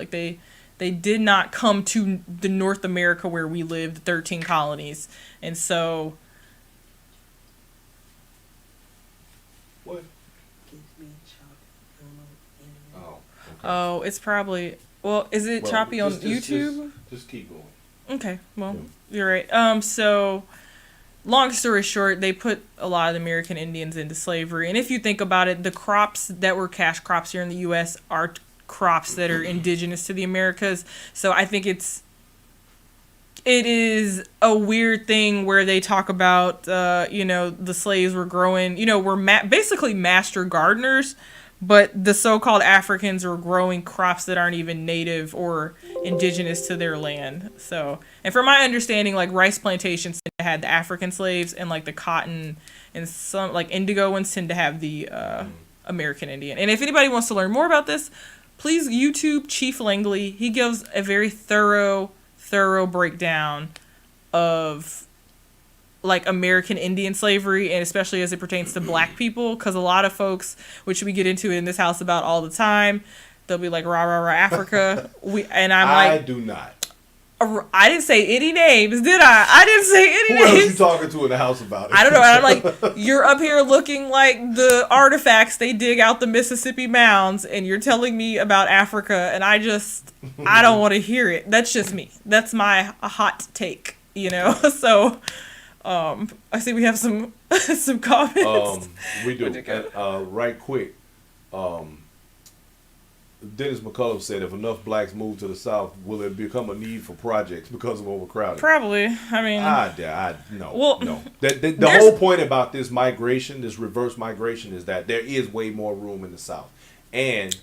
They did not come to the North America where we lived, the 13 colonies. And so... What? Oh, it's probably... Well, is it choppy on YouTube? Just keep going. Okay, well, You're right. So, long story short, they put a lot of the American Indians into slavery. And if you think about it, the crops that were cash crops here in the U.S. are crops that are indigenous to the Americas. So I think it is a weird thing where they talk about, the slaves were growing, were basically master gardeners, but the so-called Africans were growing crops that aren't even native or indigenous to their land. So, and from my understanding, rice plantations tend to have the African slaves, and the cotton and some indigo ones tend to have the American Indian. And if anybody wants to learn more about this, please YouTube Chief Langley. He gives a very thorough breakdown of American Indian slavery, and especially as it pertains to black people, because a lot of folks, which we get into in this house about all the time, they'll be like, rah, rah, rah, Africa. I do not. I didn't say any names, did I? I didn't say any names. Who else you talking to in the house about it? I don't know. And I'm you're up here looking like the artifacts they dig out the Mississippi mounds, and you're telling me about Africa, and I don't want to hear it. That's just me. That's my hot take, So, I see we have some some comments. We do. And, right quick. Dennis McCullum said, if enough blacks move to the South, will there become a need for projects because of overcrowding? Probably. I mean, no. Well, no. The whole point about this migration, this reverse migration, is that there is way more room in the South. And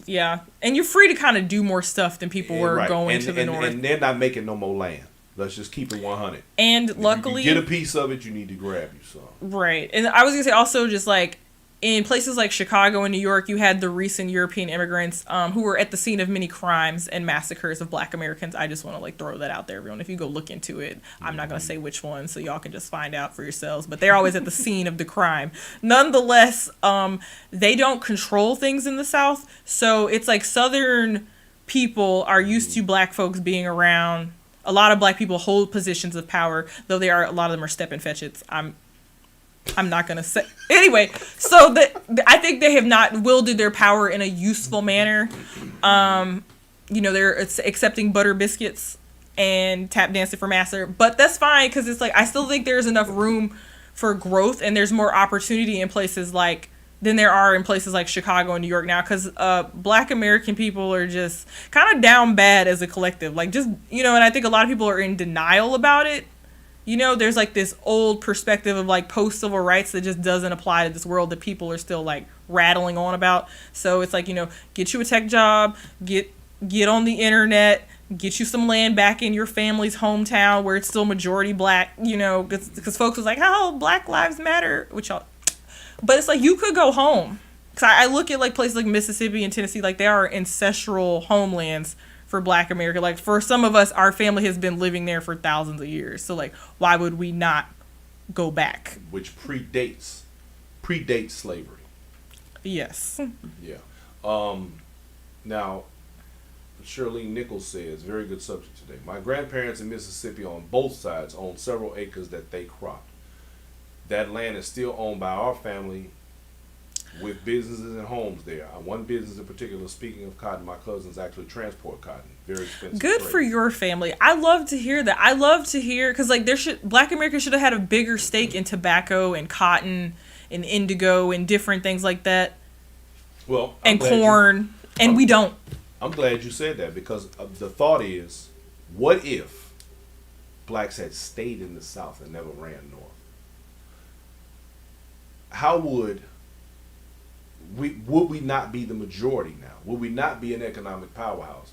yeah, and you're free to kind of do more stuff than people were going to the North. And they're not making no more land. Let's just keep it 100. And if luckily, you get a piece of it, you need to grab you some. Right. And I was going to say also just like in places like Chicago and New York, you had the recent European immigrants who were at the scene of many crimes and massacres of Black Americans. I just want to like throw that out there, everyone. If you go look into it, I'm not going to say which one, so y'all can just find out for yourselves. But they're always at the scene of the crime. Nonetheless, they don't control things in the South. So it's like Southern people are used to Black folks being around. A lot of Black people hold positions of power, though a lot of them are step-and fetchits. I'm not going to say. Anyway, so I think they have not wielded their power in a useful manner. They're accepting butter biscuits and tap dancing for master. But that's fine because it's like I still think there's enough room for growth and there's more opportunity in places like than there are in places like Chicago and New York now because Black American people are just kind of down bad as a collective. Like just, and I think a lot of people are in denial about it. There's like this old perspective of like post-civil rights that just doesn't apply to this world that people are still like rattling on about. So it's like, get you a tech job, get on the internet, get you some land back in your family's hometown where it's still majority Black, because folks was like, oh, Black Lives Matter, which y'all, but it's like you could go home. Because I look at like places like Mississippi and Tennessee, like they are ancestral homelands for Black America. Like for some of us, our family has been living there for thousands of years. So like, why would we not go back? Which predates slavery. Yes. Yeah. Now, Shirlene Nichols says, very good subject today. My grandparents in Mississippi on both sides owned several acres that they cropped. That land is still owned by our family with businesses and homes there. One business in particular, speaking of cotton, my cousins actually transport cotton. Very expensive. Good trade. for your family. I love to hear that. I love to hear, because like Black America should have had a bigger stake in tobacco and cotton and indigo and different things like that. Well, and corn, and we don't. I'm glad you said that because the thought is, what if Blacks had stayed in the South and never ran north? How would we not be the majority now? Would we not be an economic powerhouse?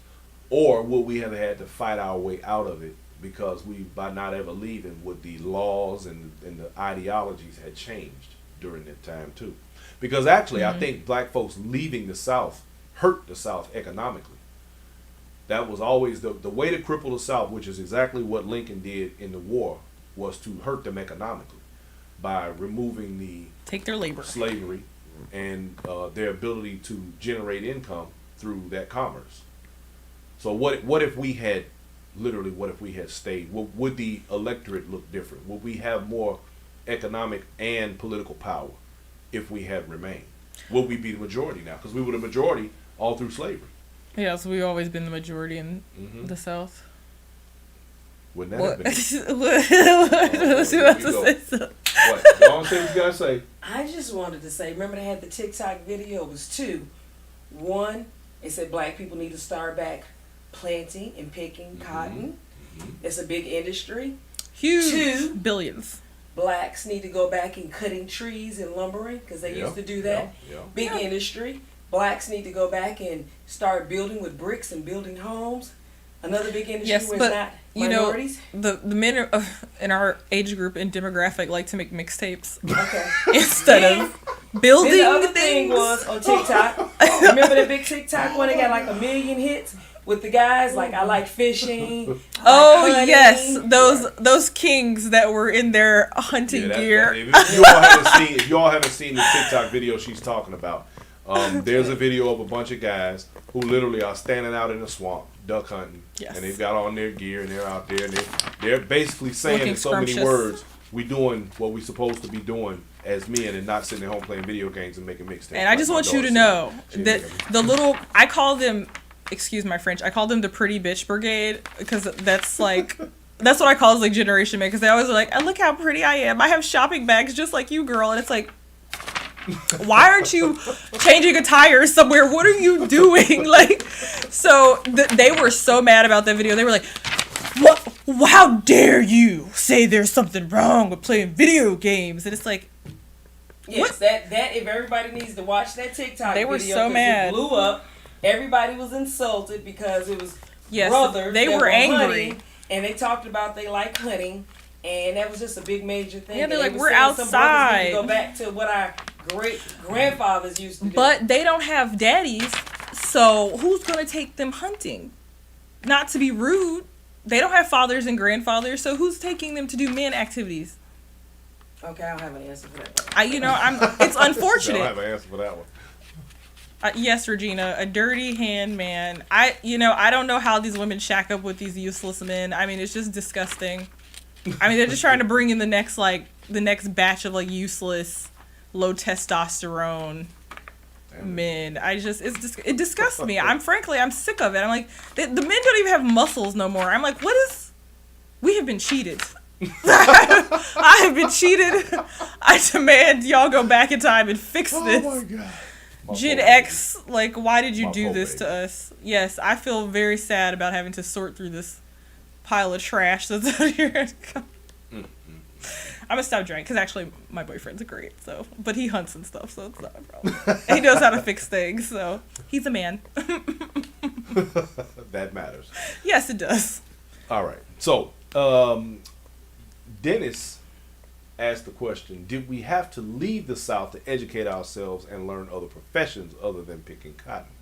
Or would we have had to fight our way out of it because by not ever leaving, would the laws and the ideologies had changed during that time too? Because actually, I think Black folks leaving the South hurt the South economically. That was always the way to cripple the South, which is exactly what Lincoln did in the war, was to hurt them economically by removing take their labor, slavery, and their ability to generate income through that commerce. So what if we had stayed? Would the electorate look different? Would we have more economic and political power if we had remained? Would we be the majority now? Because we were the majority all through slavery. Yeah, so we've always been the majority in the South. Wouldn't that have been? What? Don't say what you gotta say. I just wanted to say, remember they had the TikTok video? It was two. One, it said Black people need to start back planting and picking cotton. It's a big industry. Huge. Two, billions. Blacks need to go back and cutting trees and lumbering because they used to do that. Big industry. Blacks need to go back and start building with bricks and building homes. Another big industry where it's not minorities. The men in our age group and demographic like to make mixtapes. Okay. Instead of building the other things. thing was on TikTok. Remember the big TikTok one? They got like 1 million hits with the guys like I like fishing. Yes, those kings that were in their hunting gear. If you all haven't seen the TikTok video she's talking about, there's a video of a bunch of guys who literally are standing out in the swamp duck hunting, and they've got on their gear and they're out there and they're basically saying in so many words, we doing what we supposed to be doing as men and not sitting at home playing video games and making mixtapes. And I just want you to know that I call them, excuse my French, I call them the pretty bitch brigade because that's like That's what I call like Generation Man, because they always are like, look how pretty I am. I have shopping bags just like you, girl. And it's like, why aren't you changing a tire somewhere? What are you doing? Like, so they were so mad about that video. They were like, what? How dare you say there's something wrong with playing video games? And it's like, yes, that if everybody needs to watch that TikTok they were video, so mad. It blew up. Everybody was insulted because it was yes, brothers. They were angry. Hunting, and they talked about they like hunting. And that was just a big major thing. Yeah, they're like, they we're outside. Need to go back to what our great grandfathers used to do. But they don't have daddies, so who's going to take them hunting? Not to be rude. They don't have fathers and grandfathers, so who's taking them to do man activities? Okay, I don't have an answer for that. It's unfortunate. I don't have an answer for that one. Yes, Regina, a dirty hand man. I don't know how these women shack up with these useless men. I mean, it's just disgusting. I mean, they're just trying to bring in the next batch of like useless, low testosterone men. It disgusts me. I'm sick of it. I'm like, the men don't even have muscles no more. I'm like, we have been cheated. I have been cheated. I demand y'all go back in time and fix this. Oh my God. Gen X, like, why did you do this to us? Yes, I feel very sad about having to sort through this pile of trash that's out here. I'm gonna stop drinking because actually my boyfriend's great, but he hunts and stuff, so it's not a problem. And he knows how to fix things, so he's a man. That matters. Yes, it does. All right. So, Dennis asked the question, did we have to leave the South to educate ourselves and learn other professions other than picking cotton?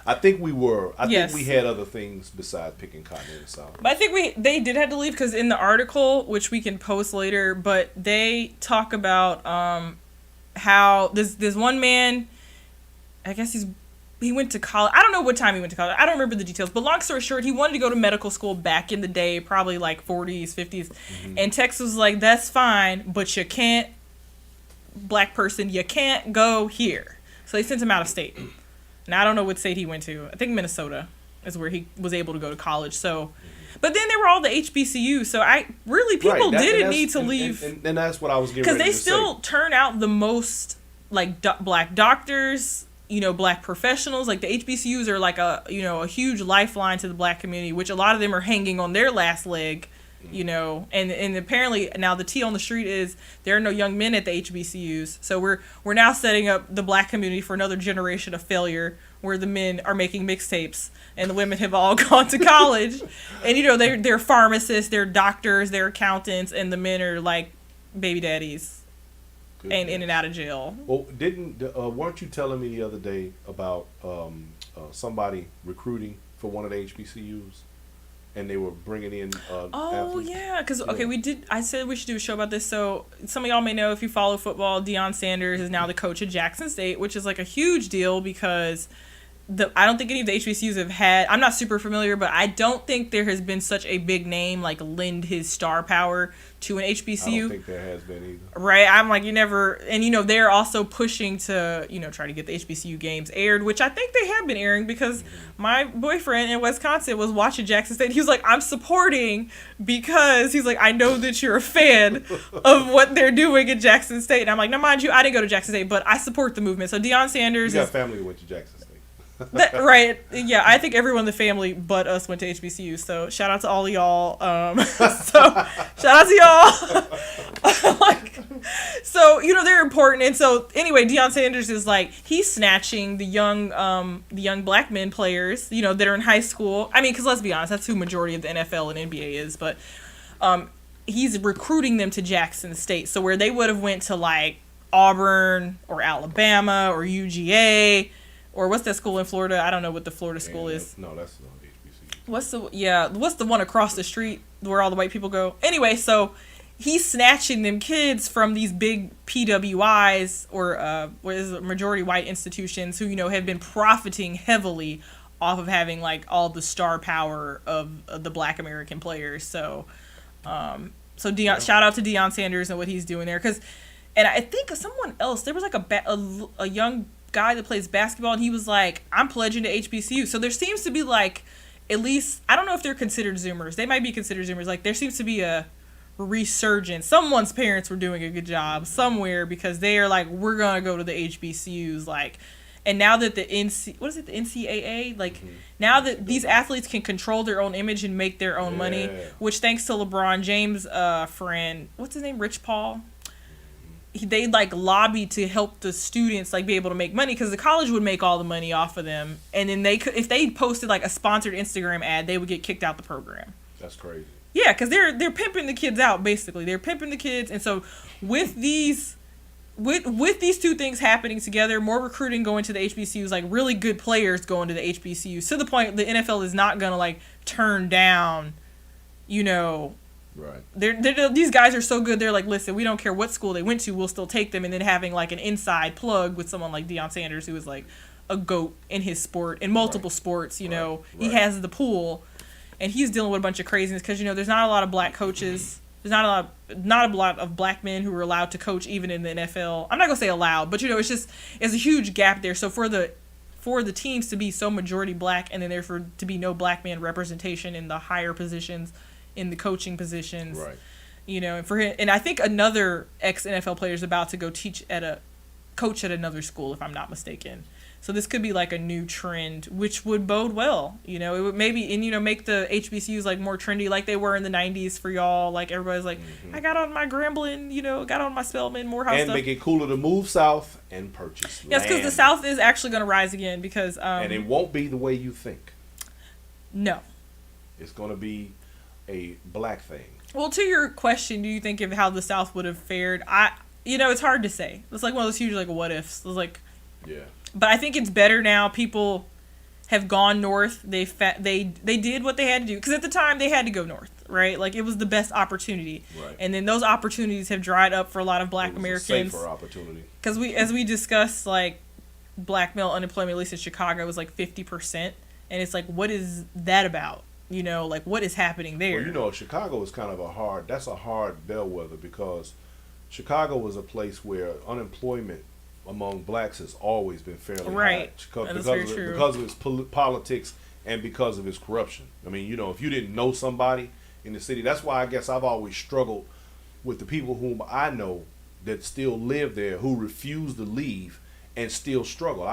I think we were. I think we had other things besides picking cotton in the South. But I think they did have to leave because in the article, which we can post later, but they talk about how this one man, I guess he went to college. I don't know what time he went to college. I don't remember the details. But long story short, he wanted to go to medical school back in the day, probably like 40s, 50s. Mm-hmm. And Texas was like, that's fine, but you can't, black person, you can't go here. So they sent him out of state. Now, I don't know what state he went to. I think Minnesota is where he was able to go to college. So, but then there were all the HBCUs. So people didn't need to leave. And that's what I was getting ready to say. Because they still turn out the most, like, black doctors, black professionals. Like, the HBCUs are like a huge lifeline to the black community, which a lot of them are hanging on their last leg. And apparently now the tea on the street is there are no young men at the HBCUs. So we're now setting up the black community for another generation of failure where the men are making mixtapes and the women have all gone to college. And they're pharmacists, they're doctors, they're accountants, and the men are like baby daddies. And in and out of jail. Well, weren't you telling me the other day about somebody recruiting for one of the HBCUs? And they were bringing in athletes. Yeah, because I said we should do a show about this. So some of y'all may know, if you follow football, Dion Sanders is now the coach at Jackson State, which is like a huge deal because I don't think any of the HBCUs have had, I'm not super familiar, but I don't think there has been such a big name like lend his star power to an HBCU. I don't think there has been either. Right? I'm like, and they're also pushing to, try to get the HBCU games aired, which I think they have been airing because my boyfriend in Wisconsin was watching Jackson State. He was like, I'm supporting because he's like, I know that you're a fan of what they're doing at Jackson State. And I'm like, now mind you, I didn't go to Jackson State, but I support the movement. So Deion Sanders You got family who went to Jackson State. Right. Yeah, I think everyone in the family but us went to HBCU. So shout out to all of y'all. Shout out to y'all. They're important. And so anyway, Deion Sanders is like, he's snatching the young black men players, that are in high school. I mean, because let's be honest, that's who majority of the NFL and NBA is. But he's recruiting them to Jackson State. So where they would have went to like Auburn or Alabama or UGA. Or what's that school in Florida? I don't know what the Florida school is. No, that's not HBCU. What's the one across the street where all the white people go? Anyway, so he's snatching them kids from these big PWIs or what is it, majority white institutions who have been profiting heavily off of having like all the star power of the black American players. So Deion, shout out to Deion Sanders and what he's doing there. And I think someone else, there was like a young guy that plays basketball, and he was like, I'm pledging to HBCU. So there seems to be like at least, I don't know if they're considered Zoomers. They might be considered Zoomers. Like, there seems to be a resurgence. Someone's parents were doing a good job somewhere because they are like, we're going to go to the HBCUs. Like, and now that the NCAA, like, now that these athletes can control their own image and make their own money, which thanks to LeBron James' friend, what's his name, Rich Paul? They like lobby to help the students like be able to make money because the college would make all the money off of them, and then they could, if they posted like a sponsored Instagram ad, they would get kicked out the program. That's crazy. Yeah, because they're pimping the kids out basically. They're pimping the kids, and so with these two things happening together, more recruiting going to the HBCUs, like really good players going to the HBCUs, to the point the NFL is not gonna like turn down, you know. Right. These guys are so good. They're like, listen, we don't care what school they went to, we'll still take them. And then having like an inside plug with someone like Dion Sanders, who is like a GOAT in his sport, in multiple sports. You know, he has the pool, and he's dealing with a bunch of craziness because you know there's not a lot of black coaches. There's not a lot of black men who are allowed to coach even in the NFL. I'm not gonna say allowed, but you know, it's a huge gap there. So for the teams to be so majority black, and then therefore to be no black man representation in the higher positions, in the coaching positions, right? You know, and I think another ex-NFL player is about to go coach at another school, if I'm not mistaken. So this could be like a new trend, which would bode well. You know, it would maybe, and you know, make the HBCUs like more trendy, like they were in the '90s for y'all. Like everybody's like, I got on my Grambling, you know, got on my Spelman, Morehouse and stuff. make it cooler to move south and purchase land. Yes, because the South is actually going to rise again because and it won't be the way you think. No, it's going to be a black thing. Well, to your question, do you think of how the South would have fared? It's hard to say. It's like one of those huge like what ifs. It's like, yeah. But I think it's better now. People have gone north. They did what they had to do because at the time they had to go north, right? Like it was the best opportunity. Right. And then those opportunities have dried up for a lot of Black Americans. A safer opportunity. Because as we discussed, like black male unemployment, at least in Chicago, was like 50%, and it's like, what is that about? You know, like what is happening there? Well, you know, Chicago is kind of a hard bellwether because Chicago was a place where unemployment among blacks has always been fairly high. Because of its politics and because of its corruption. I mean, you know, if you didn't know somebody in the city, that's why I guess I've always struggled with the people whom I know that still live there who refuse to leave and still struggle.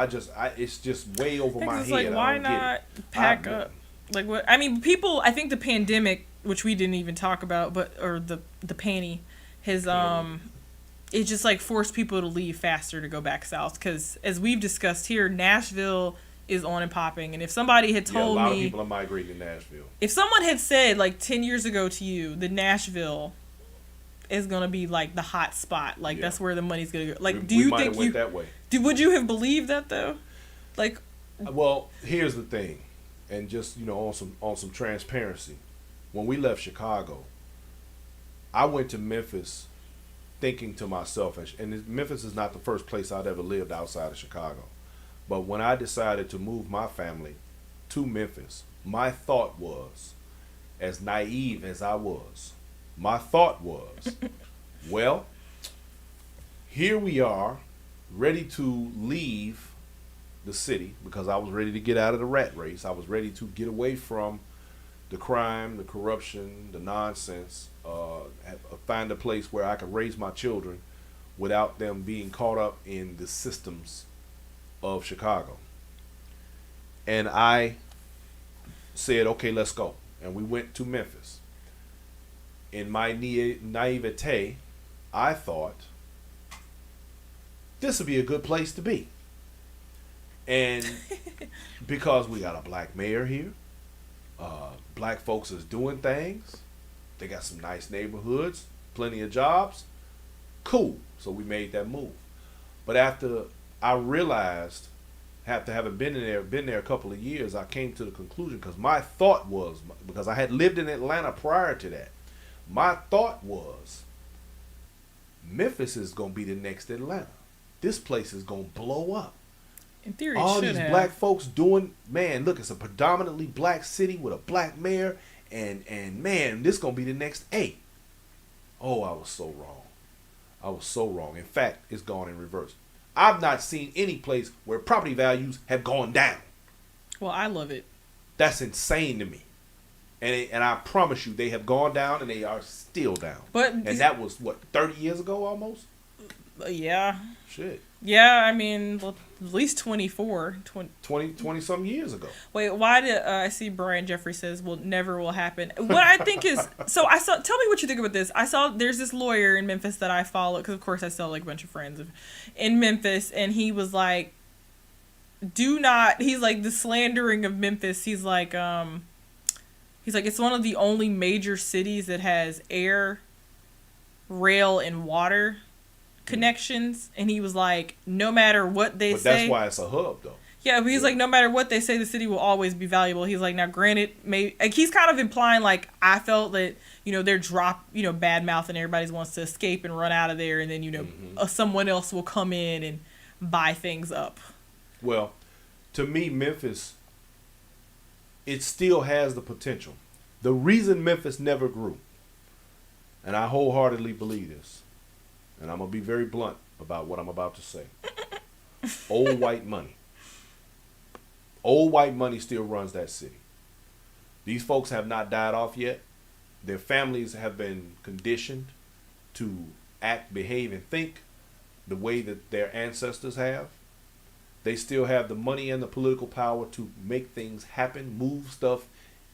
It's just way over my head. Like, why not pack up? Like what? I mean, people. I think the pandemic, which we didn't even talk about, or the panty, has it just like forced people to leave faster to go back south. Because as we've discussed here, Nashville is on and popping. And if somebody had told me, a lot of people are migrating to Nashville. If someone had said like 10 years ago to you that Nashville is gonna be like the hot spot, like that's where the money's gonna go. Like, do you think went that way? Would you have believed that though? Like, well, here's the thing. And just, you know, on some transparency, when we left Chicago, I went to Memphis thinking to myself, and Memphis is not the first place I'd ever lived outside of Chicago, but when I decided to move my family to Memphis, my thought was, as naive as I was, my thought was, well, here we are, ready to leave the city because I was ready to get out of the rat race. I was ready to get away from the crime, the corruption, the nonsense, find a place where I could raise my children without them being caught up in the systems of Chicago. And I said, okay, let's go. And we went to Memphis. In my naivete, I thought this would be a good place to be. And because we got a black mayor here, black folks is doing things, they got some nice neighborhoods, plenty of jobs, cool. So we made that move. But after I realized, after having been there a couple of years, I came to the conclusion, because my thought was, because I had lived in Atlanta prior to that, my thought was, Memphis is going to be the next Atlanta. This place is going to blow up. In theory, all these black folks doing, man, look, it's a predominantly black city with a black mayor, and man, this gonna be the next A. Oh, I was so wrong. I was so wrong. In fact, it's gone in reverse. I've not seen any place where property values have gone down. Well, I love it. That's insane to me. And I promise you, they have gone down and they are still down. And that was, 30 years ago almost? Yeah. Shit. Yeah, I mean, at least 24. 20 some years ago. Wait, why did I see Brian Jeffrey says never will happen? What I think is, tell me what you think about this. There's this lawyer in Memphis that I follow, because of course I still like a bunch of friends in Memphis, and he was like, he's like, the slandering of Memphis, he's like, it's one of the only major cities that has air, rail, and water connections, and he was like, no matter what they say, but that's why it's a hub, though. Yeah, but he's like, no matter what they say, the city will always be valuable. He's like, now granted, maybe, like, he's kind of implying, like, I felt that, they're bad mouth and everybody wants to escape and run out of there, and then someone else will come in and buy things up. Well, to me, Memphis, it still has the potential. The reason Memphis never grew, and I wholeheartedly believe this, and I'm going to be very blunt about what I'm about to say. Old white money. Old white money still runs that city. These folks have not died off yet. Their families have been conditioned to act, behave, and think the way that their ancestors have. They still have the money and the political power to make things happen, move stuff,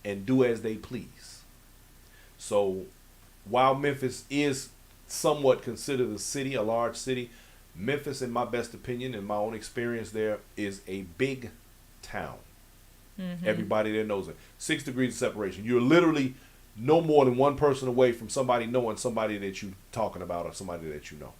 and do as they please. So while Memphis is somewhat considered a city, a large city, Memphis, in my best opinion, in my own experience there, is a big town. Mm-hmm. Everybody there knows it. 6 degrees of separation. You're literally no more than one person away from somebody knowing somebody that you're talking about or somebody that you know.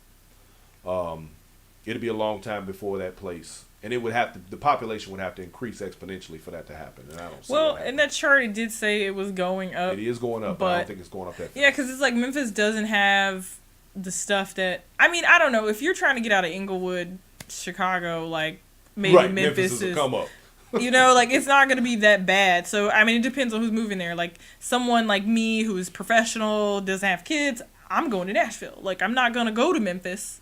It'll be a long time before that place. And the population would have to increase exponentially for that to happen. And I don't see Well, and that chart, it did say it was going up. It is going up, but I don't think it's going up that fast. Yeah, because it's like Memphis doesn't have the stuff that, I mean, I don't know. If you're trying to get out of Inglewood, Chicago, like, maybe right, Memphis is come up. Like, it's not going to be that bad. So, I mean, it depends on who's moving there. Like, someone like me who's professional, doesn't have kids, I'm going to Nashville. Like, I'm not going to go to Memphis,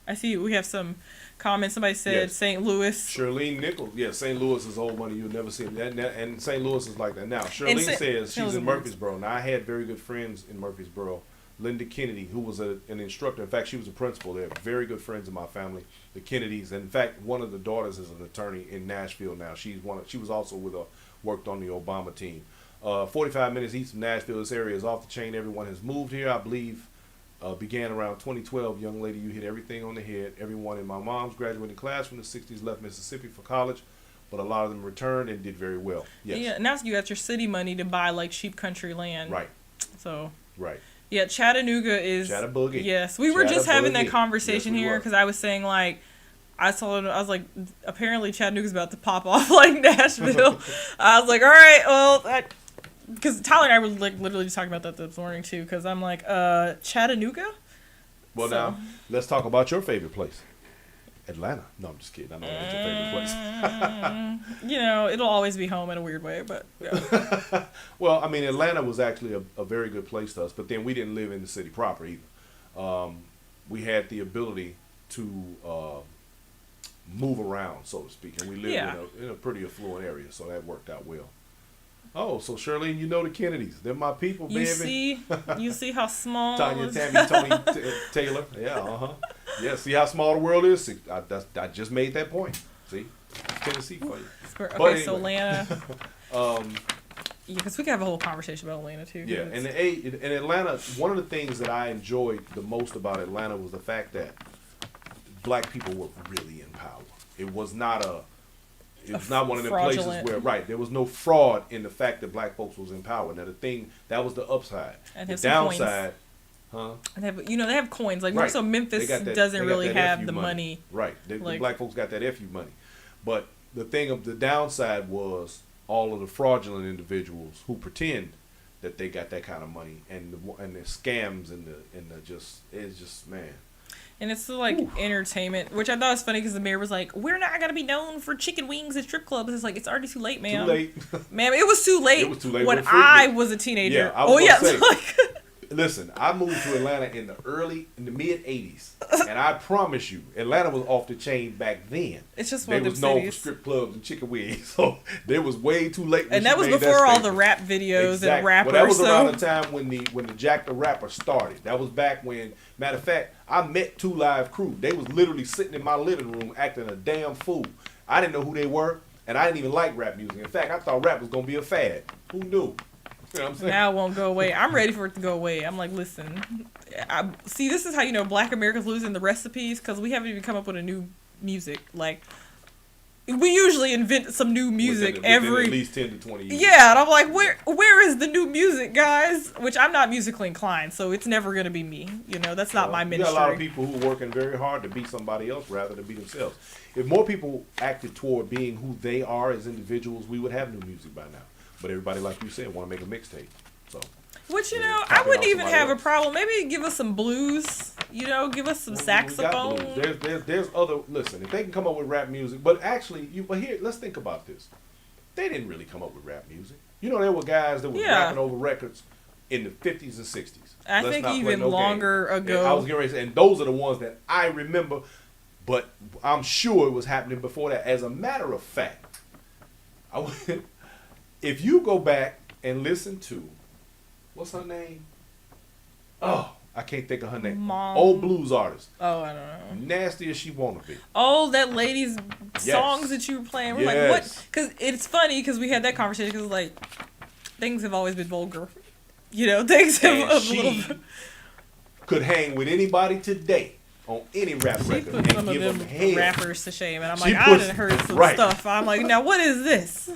I see we have some comments. Somebody said St. Louis. Shirlene Nichols. Yeah, St. Louis is old money. You'll never see it. And St. Louis is like that now. Shirlene says she's in Murfreesboro. Now, I had very good friends in Murfreesboro. Linda Kennedy, who was an instructor. In fact, she was a principal there. Very good friends in my family, the Kennedys. And in fact, one of the daughters is an attorney in Nashville now. She was also worked on the Obama team. 45 minutes east of Nashville. This area is off the chain. Everyone has moved here, I believe. Began around 2012. Young lady, you hit everything on the head. Everyone in my mom's graduating class from the 60s left Mississippi for college, but a lot of them returned and did very well. Yes. Yeah, now you got your city money to buy like cheap country land. Right. So. Right. Yeah, Chattanooga is. Chattaboogie. Yes, we were just having that conversation here because I was saying like, I was like, apparently Chattanooga's about to pop off like Nashville. I was like, all right, well. Because Tyler and I were like literally just talking about that this morning too. Because I'm like, Chattanooga. Well, now let's talk about your favorite place, Atlanta. No, I'm just kidding. I know that's your favorite place. It'll always be home in a weird way, but. Yeah. Well, I mean, Atlanta was actually a very good place to us, but then we didn't live in the city proper either. We had the ability to move around, so to speak, and we lived in a pretty affluent area, so that worked out well. Oh, so Shirley, you know the Kennedys. They're my people, baby. You see how small. Tanya, Tammy, Tony, Taylor. Yeah, Yeah, see how small the world is? See, I just made that point. See? Tennessee for you. Okay, anyway. So Atlanta. Because we could have a whole conversation about Atlanta, too. Yeah, and in Atlanta, one of the things that I enjoyed the most about Atlanta was the fact that black people were really in power. It was not one of the places where, there was no fraud in the fact that black folks was in power. Now, that was the upside. And the downside, they have coins. Like, so Memphis doesn't really have the money. Right. The black folks got that FU money. But the downside was all of the fraudulent individuals who pretend that they got that kind of money and the scams and it's just, man. And it's like entertainment, which I thought was funny because the mayor was like, "We're not gonna be known for chicken wings at strip clubs." It's like, it's already too late, ma'am. Too late, ma'am. It was too late. It was too late when I was a teenager. Yeah, I was Listen, I moved to Atlanta in the mid '80s, and I promise you, Atlanta was off the chain back then. It's just they one of was them known cities. for strip clubs and chicken wings, so they was way too late. And that was before all the rap videos and rappers. Well, that was around the time when the Jack the Rapper started. That was back when. Matter of fact, I met 2 Live Crew. They was literally sitting in my living room acting a damn fool. I didn't know who they were, and I didn't even like rap music. In fact, I thought rap was gonna be a fad. Who knew? You know what I'm saying? Now it won't go away. I'm ready for it to go away. I'm like, listen. See, this is how you know Black America's losing the recipes, because we haven't even come up with a new music. Like, we usually invent some new music within every at least 10 to 20 years. Yeah, and I'm like, where is the new music, guys? Which I'm not musically inclined, so it's never gonna be me. You know, that's not my ministry. You got a lot of people who are working very hard to be somebody else rather than be themselves. If more people acted toward being who they are as individuals, we would have new music by now. But everybody, like you said, want to make a mixtape. So. Which, you know, I wouldn't even have a problem. Maybe give us some blues, you know, give us some saxophone. There's other, listen, if they can come up with rap music, but actually, but here, let's think about this. They didn't really come up with rap music. You know, there were guys that were rapping over records in the 50s and 60s. I think even longer ago. And I was getting ready to say, and those are the ones that I remember, but I'm sure it was happening before that. As a matter of fact, if you go back and listen to, what's her name? Oh, I can't think of her name. Mom. Old blues artist. Oh, I don't know. Nasty as she wanna be. Oh, that lady's songs that you were playing. We're like, what? Because it's funny because we had that conversation because like things have always been vulgar. You know, things have a little. Could hang with anybody today on any rap record and give them hell. Rappers to shame, and I'm like, I done heard some stuff. I'm like, now what is this?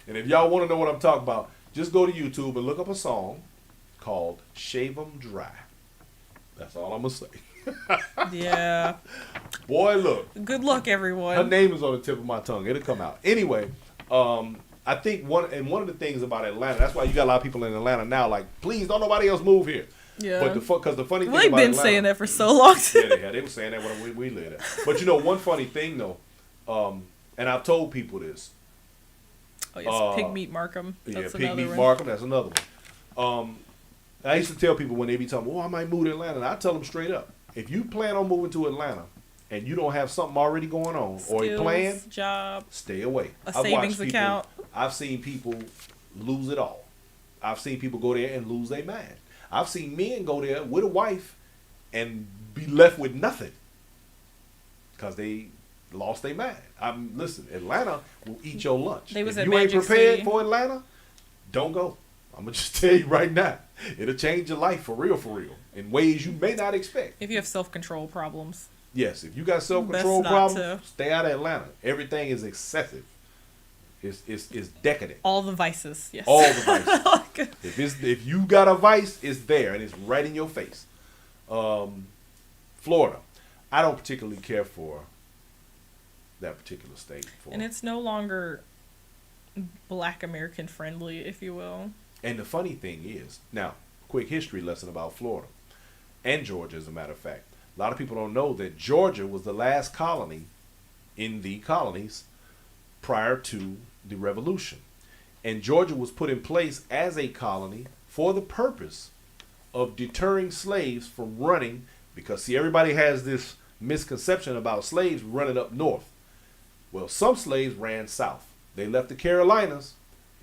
And if y'all want to know what I'm talking about, just go to YouTube and look up a song called "Shave 'Em Dry." That's all I'm gonna say. Yeah. Boy, look. Good luck, everyone. Her name is on the tip of my tongue. It'll come out. Anyway, I think one of the things about Atlanta, that's why you got a lot of people in Atlanta now, like, please don't nobody else move here. Yeah. But because the funny thing they've about been Atlanta, saying that for so long. Yeah, they were saying that when we lived there. But you know, one funny thing though, and I've told people this. Oh yes, Pig Meat Markham. That's Pig Meat Markham. That's another one. I used to tell people when they be talking, I might move to Atlanta. And I tell them straight up, if you plan on moving to Atlanta and you don't have something already going on or a plan, job, stay away. I've savings account. I've seen people lose it all. I've seen people go there and lose their mind. I've seen men go there with a wife and be left with nothing because they lost their mind. Listen, Atlanta will eat your lunch. If you ain't prepared for Atlanta, don't go. I'm going to just tell you right now. It'll change your life for real, in ways you may not expect. If you have self-control problems. Yes, if you got self-control problems, stay out of Atlanta. Everything is excessive. It's decadent. All the vices, yes. All the vices. If you got a vice, it's there, and it's right in your face. Florida. I don't particularly care for that particular state. And it's no longer Black American friendly, if you will. And the funny thing is, now, quick history lesson about Florida and Georgia, as a matter of fact. A lot of people don't know that Georgia was the last colony in the colonies prior to the Revolution. And Georgia was put in place as a colony for the purpose of deterring slaves from running, because, see, everybody has this misconception about slaves running up north. Well, some slaves ran south. They left the Carolinas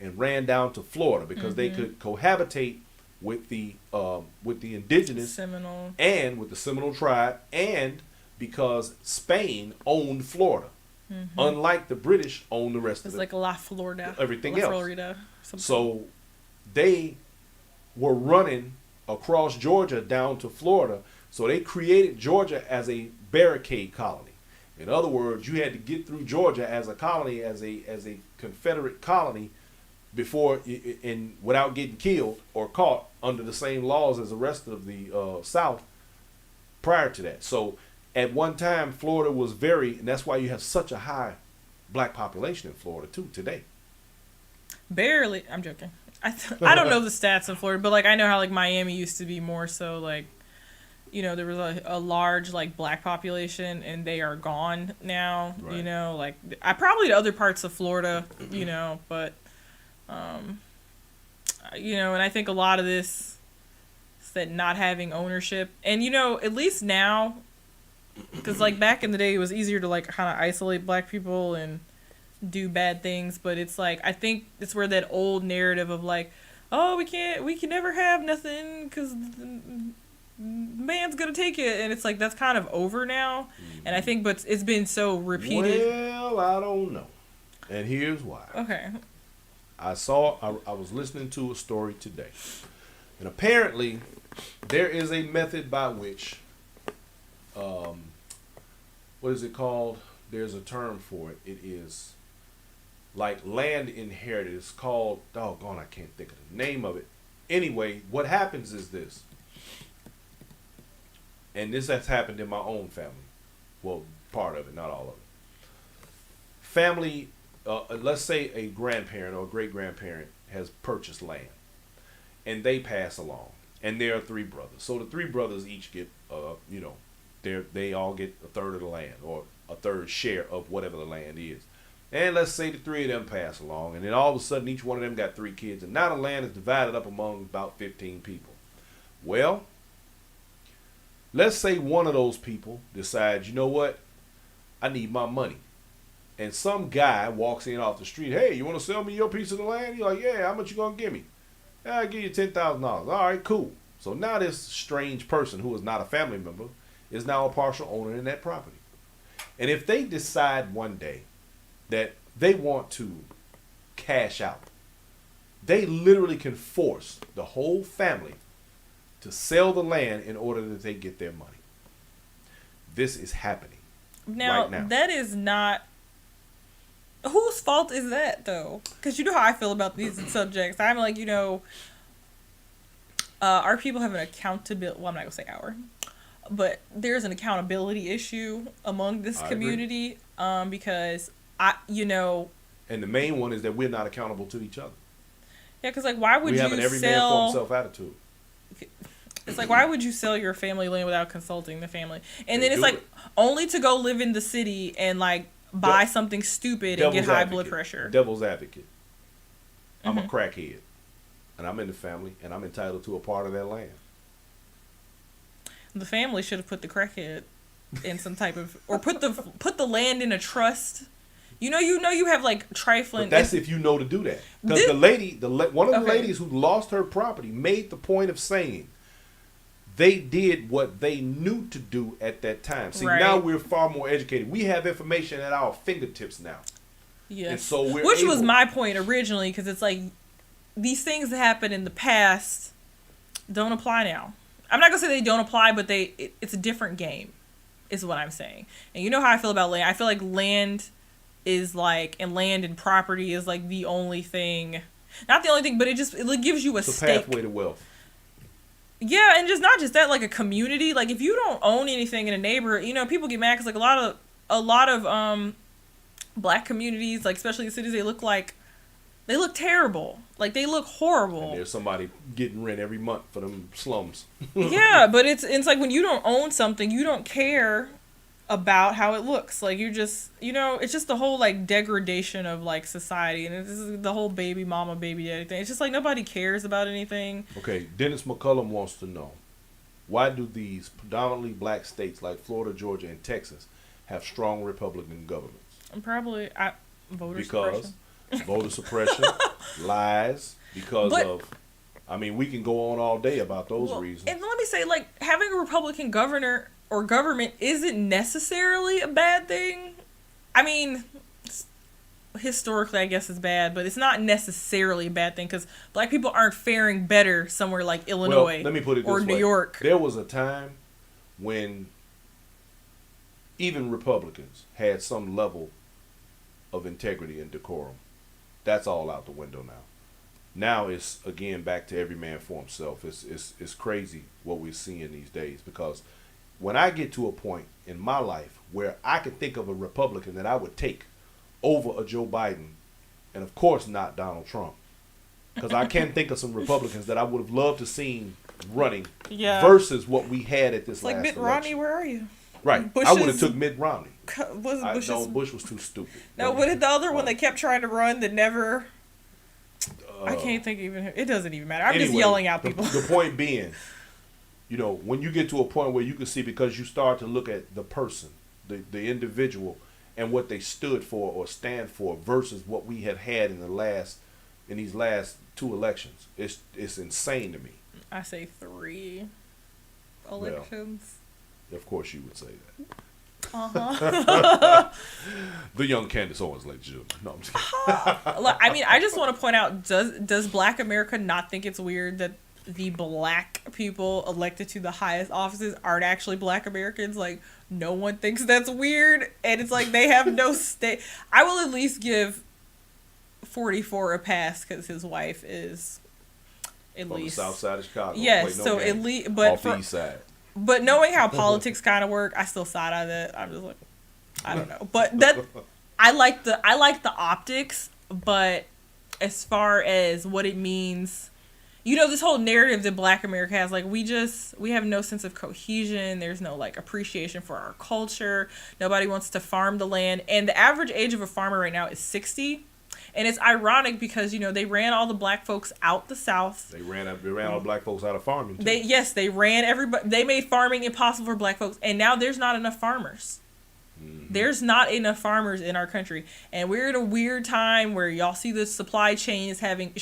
and ran down to Florida because they could cohabitate with the indigenous Seminole and with the Seminole tribe, and because Spain owned Florida, unlike the British owned the rest of it. It's like La Florida, everything La else. Florida, so they were running across Georgia down to Florida. So they created Georgia as a barricade colony. In other words, you had to get through Georgia as a colony, as a Confederate colony, before and without getting killed or caught under the same laws as the rest of the South prior to that. So at one time, Florida was and that's why you have such a high black population in Florida too today. Barely. I'm joking. I don't know the stats in Florida, but like I know how like Miami used to be more so like, you know, there was a large like black population and they are gone now. Right. You know, like probably to other parts of Florida, you know, but you know, and I think a lot of this that not having ownership, and at least now, because like back in the day, it was easier to like kind of isolate black people and do bad things, but it's like I think it's where that old narrative of like, oh, we can never have nothing because man's gonna take it, and it's like that's kind of over now. And I think, but it's been so repeated. Well, I don't know, and here's why. Okay. I was listening to a story today, and apparently there is a method by which, what is it called? There's a term for it. It is like land inherited. It's called, doggone, I can't think of the name of it. Anyway, what happens is this, and this has happened in my own family. Well, part of it, not all of it. Family, let's say a grandparent or a great-grandparent has purchased land, and they pass along, and there are 3 brothers. So the 3 brothers each get, they all get a third of the land, or a third share of whatever the land is. And let's say the 3 of them pass along, and then all of a sudden each one of them got 3 kids, and now the land is divided up among about 15 people. Well, let's say one of those people decides, you know what, I need my money. And some guy walks in off the street, hey, you want to sell me your piece of the land? You're like, yeah, how much you going to give me? I'll give you $10,000. All right, cool. So now this strange person who is not a family member is now a partial owner in that property. And if they decide one day that they want to cash out, they literally can force the whole family to sell the land in order that they get their money. This is happening right now. That is not... Whose fault is that, though? Because you know how I feel about these subjects. I'm like, our people have an accountability... Well, I'm not going to say our. But there's an accountability issue among this community. Because, And the main one is that we're not accountable to each other. Yeah, because, like, why would you have an every man for himself attitude. It's like, why would you sell your family land without consulting the family? And then it's like, only to go live in the city and, like, buy something stupid and get high blood pressure. Devil's advocate. I'm a crackhead. And I'm in the family, and I'm entitled to a part of that land. The family should have put the crackhead in some type of... Or put the land in a trust. You have, like, trifling... But that's if you know to do that. Because one of the ladies who lost her property made the point of saying... They did what they knew to do at that time. See, now we're far more educated. We have information at our fingertips now. Yes. And so Which was my point originally, because it's like, these things that happened in the past don't apply now. I'm not going to say they don't apply, but it's a different game, is what I'm saying. And you know how I feel about land. I feel like land is like, and land and property is like the only thing, not the only thing, but it gives you a stake. Pathway to wealth. Yeah, and just not just that, like a community. Like if you don't own anything in a neighborhood, people get mad because like a lot of black communities, like especially in cities, they look terrible. Like they look horrible. And there's somebody getting rent every month for them slums. Yeah, but it's like when you don't own something, you don't care about how it looks. Like you just, it's just the whole like degradation of like society, and this is the whole baby mama, baby daddy thing. It's just like nobody cares about anything. Okay, Dennis McCullum wants to know, why do these predominantly black states like Florida, Georgia, and Texas have strong Republican governments? Voter suppression. Voter suppression, lies, we can go on all day about those reasons. And let me say, like, having a Republican governor or government isn't necessarily a bad thing. I mean, historically, I guess it's bad, but it's not necessarily a bad thing because black people aren't faring better somewhere like Illinois let me put it or this New way. York. There was a time when even Republicans had some level of integrity and decorum. That's all out the window now. Now it's, again, back to every man for himself. It's crazy what we're seeing these days, because when I get to a point in my life where I can think of a Republican that I would take over a Joe Biden, and of course not Donald Trump, because I can think of some Republicans that I would have loved to seen running versus what we had at this last election. Like Mitt Romney, where are you? Right. I would have took Mitt Romney. Bush was too stupid. No, what did the other one they kept trying to run that never... I can't think even... It doesn't even matter. I'm just yelling out people. The point being, you know, when you get to a point where you can see, because you start to look at the person, the individual, and what they stood for or stand for versus what we had in these last 2 elections. It's insane to me. I say 3 elections. Well, of course you would say that. The young Candace Owens, ladies and gentlemen. No, I'm just kidding. Look, I mean, I just want to point out: does Black America not think it's weird that the Black people elected to the highest offices aren't actually Black Americans? Like, no one thinks that's weird, and it's like they have no state. I will at least give 44 a pass because his wife is at From least the south side of Chicago. Yes, no so game. at least, but off the east side. But knowing how politics kind of work, I still side eye that. I'm just like, I don't know. But that I like the optics, but as far as what it means, you know, this whole narrative that Black America has, like, we have no sense of cohesion. There's no like appreciation for our culture. Nobody wants to farm the land, and the average age of a farmer right now is 60. And it's ironic because, you know, they ran all the Black folks out the South. They ran all the Black folks out of farming too. They ran everybody. They made farming impossible for Black folks, and now there's not enough farmers. Mm-hmm. There's not enough farmers in our country, and we're in a weird time where y'all see the supply chain is having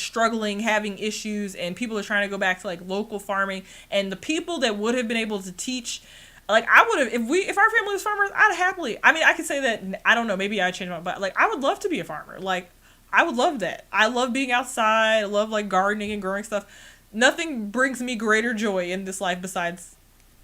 issues, and people are trying to go back to like local farming. And the people that would have been able to teach, like, I would have, if our family was farmers, I'd happily. I mean, I could say that, I don't know, maybe I'd change my, but like, I would love to be a farmer. Like, I would love that. I love being outside. I love like gardening and growing stuff. Nothing brings me greater joy in this life besides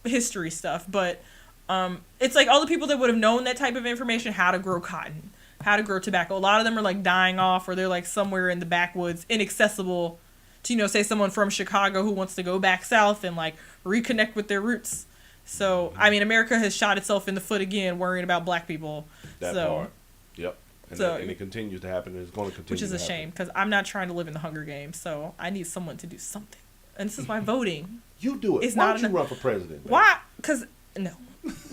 history stuff. But it's like all the people that would have known that type of information, how to grow cotton, how to grow tobacco. A lot of them are like dying off, or they're like somewhere in the backwoods, inaccessible to, you know, say someone from Chicago who wants to go back south and like reconnect with their roots. So, I mean, America has shot itself in the foot again worrying about Black people. That part. Yep. And, so, and it continues to happen. It's going to continue. Which is a shame, because I'm not trying to live in the Hunger Games, so I need someone to do something. And this is why voting. You do it. Why don't you run for president? Man? Why? Because, no.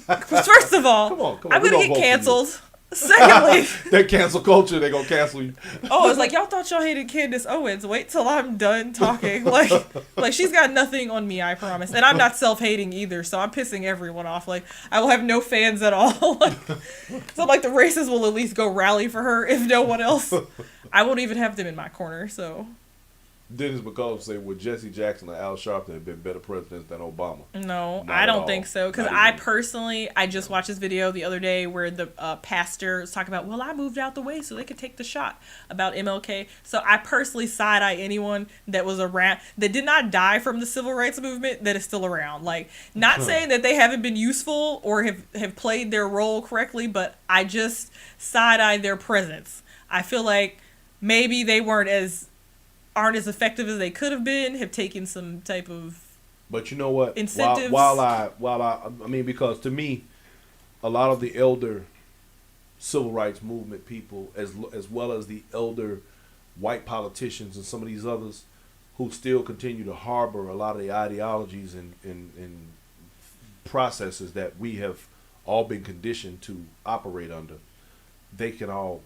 First of all, come on. I'm going to get canceled. Secondly, that cancel culture, they're going to cancel you. Oh, it's like, y'all thought y'all hated Candace Owens. Wait till I'm done talking. Like she's got nothing on me, I promise. And I'm not self-hating either, so I'm pissing everyone off. Like, I will have no fans at all. So, like, the racists will at least go rally for her, if no one else. I won't even have them in my corner, so. Dennis McCullough say, would Jesse Jackson or Al Sharpton have been better presidents than Obama? No, I don't think so. Because I just watched this video the other day where the pastor was talking about, well, I moved out the way so they could take the shot about MLK. So I personally side-eye anyone that was around, that did not die from the civil rights movement, that is still around. Like, not saying that they haven't been useful or have played their role correctly, but I just side-eye their presence. I feel like maybe they aren't as effective as they could have been, have taken some type of, but you know what, incentives. While I mean, because to me, a lot of the elder civil rights movement people, as well as the elder white politicians and some of these others who still continue to harbor a lot of the ideologies and processes that we have all been conditioned to operate under, they can all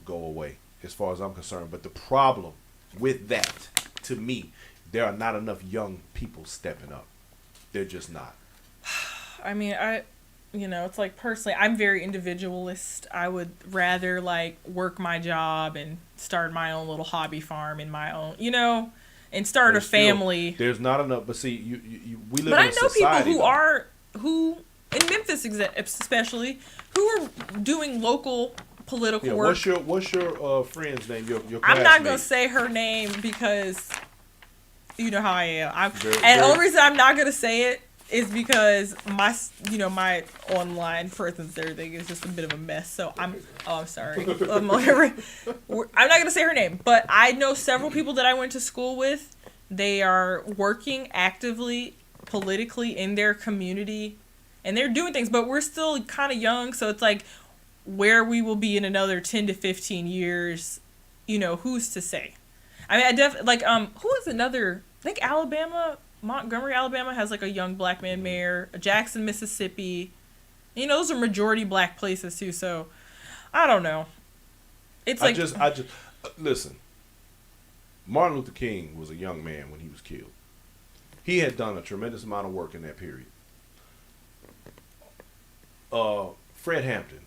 go away as far as I'm concerned. But the problem with that, to me, there are not enough young people stepping up. They're just not. I mean, it's like, personally, I'm very individualist. I would rather like work my job and start my own little hobby farm in my own, and start a family. There's not enough, but see, we live in a society. But I know people who in Memphis especially, who are doing local political work. What's your friend's name? Your I'm not gonna say her name because you know how I am. The only reason I'm not gonna say it is because my online presence, everything is just a bit of a mess. So I'm sorry. I'm not gonna say her name, but I know several people that I went to school with. They are working actively politically in their community, and they're doing things. But we're still kind of young, so it's like, where we will be in another 10 to 15 years, who's to say? I mean, I definitely, who is another, I think Montgomery, Alabama has like a young Black man mayor, Jackson, Mississippi, those are majority Black places too, so I don't know. It's like, I just listen, Martin Luther King was a young man when he was killed. he had done a tremendous amount of work in that period. Fred Hampton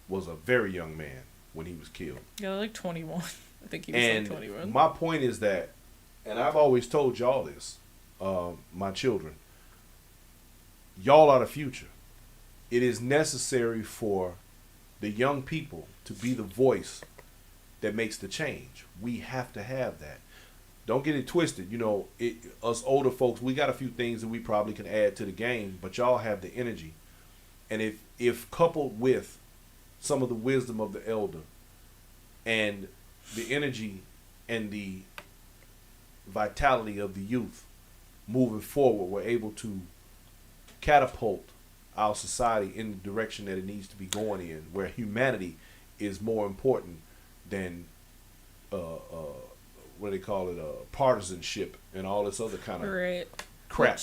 was a very young man when he was killed. Yeah, like 21. I think he was and like 21. My point is that, and I've always told y'all this, my children, y'all are the future. It is necessary for the young people to be the voice that makes the change. We have to have that. Don't get it twisted. You know, us older folks, we got a few things that we probably can add to the game, but y'all have the energy. And if coupled with some of the wisdom of the elder and the energy and the vitality of the youth moving forward, we're able to catapult our society in the direction that it needs to be going in, where humanity is more important than what do they call it, partisanship and all this other kind of crap.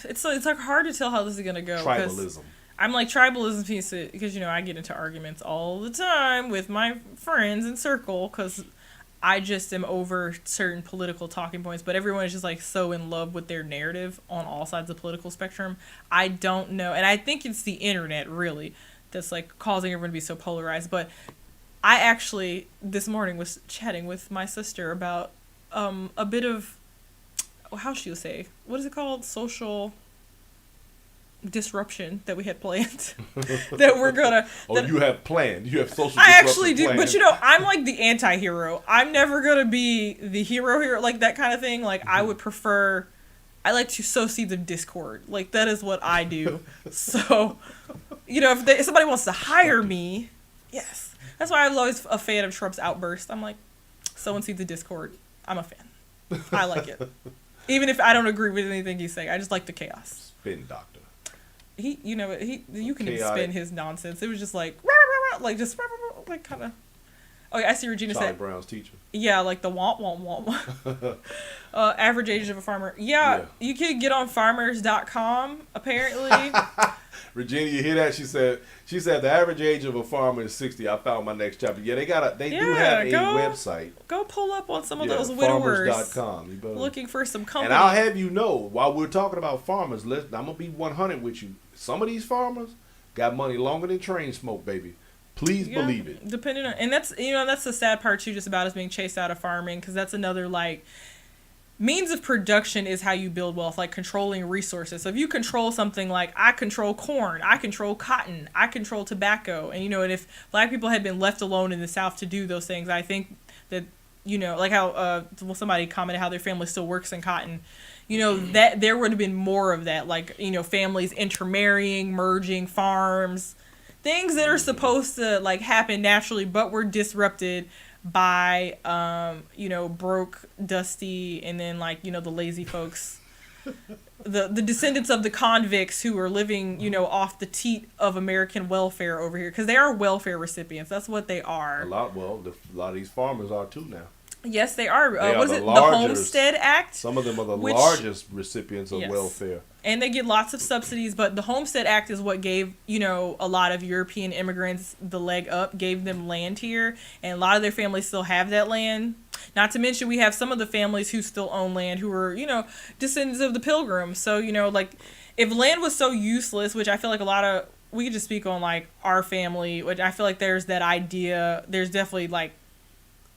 It's like hard to tell how this is gonna go. Tribalism. I'm like tribalism piece because you know I get into arguments all the time with my friends in circle because I just am over certain political talking points, but everyone is just like so in love with their narrative on all sides of the political spectrum. I don't know, and I think it's the internet really that's like causing everyone to be so polarized. But I actually this morning was chatting with my sister about a bit of how she would say, what is it called, social disruption that we had planned that we're gonna you have planned, you have social I actually do planned. But you know I'm like the anti-hero. I'm never gonna be the hero like that kind of thing. Like I would prefer, I like to sow seeds of discord. Like that is what I do. So you know if somebody wants to hire me, yes, that's why I was always a fan of Trump's outburst. I'm like sowing seeds of discord. I'm a fan. I like it. Even if I don't agree with anything he's saying, I just like the chaos. Spin doctor. You can even spin his nonsense. It was just like, like just like kind of. Oh yeah, I see Regina Charlie said. Brown's teacher. Yeah, like the womp womp womp. Average age of a farmer. Yeah, you can get on farmers.com apparently. Regina, you hear that? She said the average age of a farmer is 60. I found my next chapter. Yeah, they do have a website. Go pull up on some of those widowers. Farmers.com. Looking for some company. And I'll have you know, while we're talking about farmers, I'm gonna be 100 with you. Some of these farmers got money longer than train smoke, baby. Please believe it. Depending on, and that's that's the sad part too, just about us being chased out of farming, because that's another like means of production is how you build wealth, like controlling resources. So if you control something like I control corn, I control cotton, I control tobacco, and and if black people had been left alone in the South to do those things, I think that like how somebody commented how their family still works in cotton. That there would have been more of that, like families intermarrying, merging, farms, things that are supposed to like happen naturally, but were disrupted by broke, dusty, and then like the lazy folks, the descendants of the convicts who are living off the teat of American welfare over here, because they are welfare recipients. That's what they are. A lot of these farmers are too now. Yes, they are. Was it the Homestead Act? Some of them are the largest recipients of welfare. And they get lots of subsidies, but the Homestead Act is what gave, a lot of European immigrants the leg up, gave them land here, and a lot of their families still have that land. Not to mention we have some of the families who still own land who are, descendants of the Pilgrims. So, like, if land was so useless, which I feel like we could just speak on, like, our family, which I feel like there's that idea, there's definitely, like,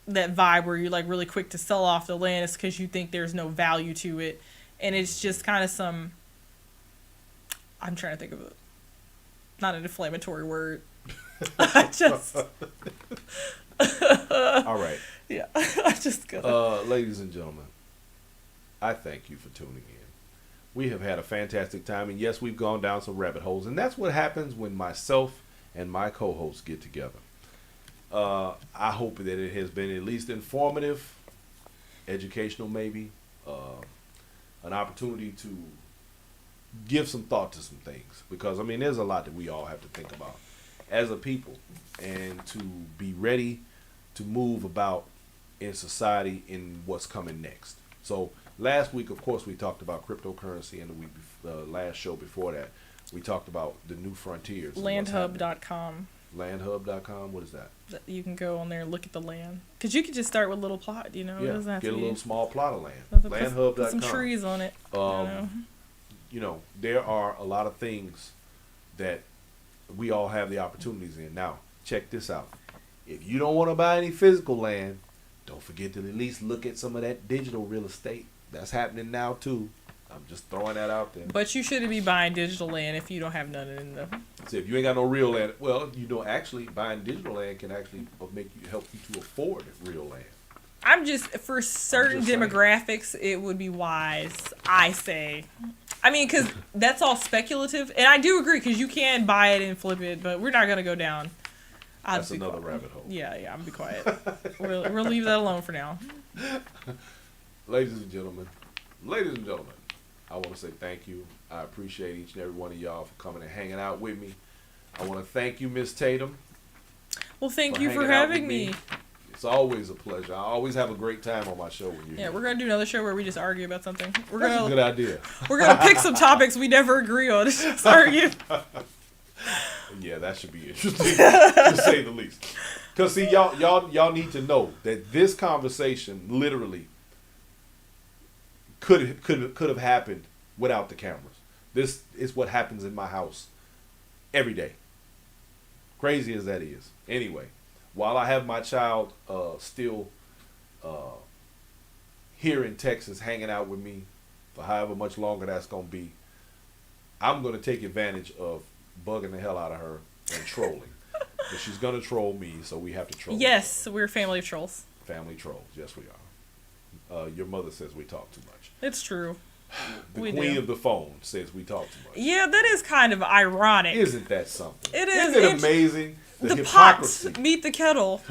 that vibe where you're like really quick to sell off the land is because you think there's no value to it, and it's just kind of I'm trying to think of not an inflammatory word. I just all right. Yeah. I just gotta ladies and gentlemen, I thank you for tuning in. We have had a fantastic time, and yes, we've gone down some rabbit holes, and that's what happens when myself and my co-hosts get together. I hope that it has been at least informative, educational maybe, an opportunity to give some thought to some things. Because, there's a lot that we all have to think about as a people, and to be ready to move about in society in what's coming next. So, last week, of course, we talked about cryptocurrency, and the last show before that, we talked about the new frontiers. Landhub.com. Landhub.com. What is that? You can go on there and look at the land. Because you could just start with a little plot, you know? It Yeah, doesn't have get to a be, little small plot of land. Landhub.com. Put some Landhub.com. trees on it. You know, there are a lot of things that we all have the opportunities in. Now, check this out. If you don't want to buy any physical land, don't forget to at least look at some of that digital real estate. That's happening now, too. I'm just throwing that out there. But you shouldn't be buying digital land if you don't have none in the... So if you ain't got no real land, well, you know, actually buying digital land can actually help you to afford real land. I'm just, for certain demographics, it would be wise, I say. I mean, because that's all speculative. And I do agree, because you can buy it and flip it, but we're not going to go down. That's another rabbit hole. Yeah, I'm going to be quiet. We'll leave that alone for now. Ladies and gentlemen, I want to say thank you. I appreciate each and every one of y'all for coming and hanging out with me. I want to thank you, Miss Tatum. Well, thank you for having me. It's always a pleasure. I always have a great time on my show when you're here. We're going to do another show where we just argue about something. That's a good idea. We're going to pick some topics we never agree on. Just argue. Yeah, that should be interesting, to say the least. Because, see, y'all need to know that this conversation literally could have happened without the cameras. This is what happens in my house every day. Crazy as that is. Anyway, while I have my child still here in Texas hanging out with me for however much longer that's going to be, I'm going to take advantage of bugging the hell out of her and trolling. But she's going to troll me, so we have to troll. Yes, we're a family of trolls. Family trolls, yes we are. Your mother says we talk too much. It's true. The queen of the phone says we talk too much. Yeah, that is kind of ironic. Isn't that something? It is. Isn't it amazing? The hypocrisy. Pots meet the kettle.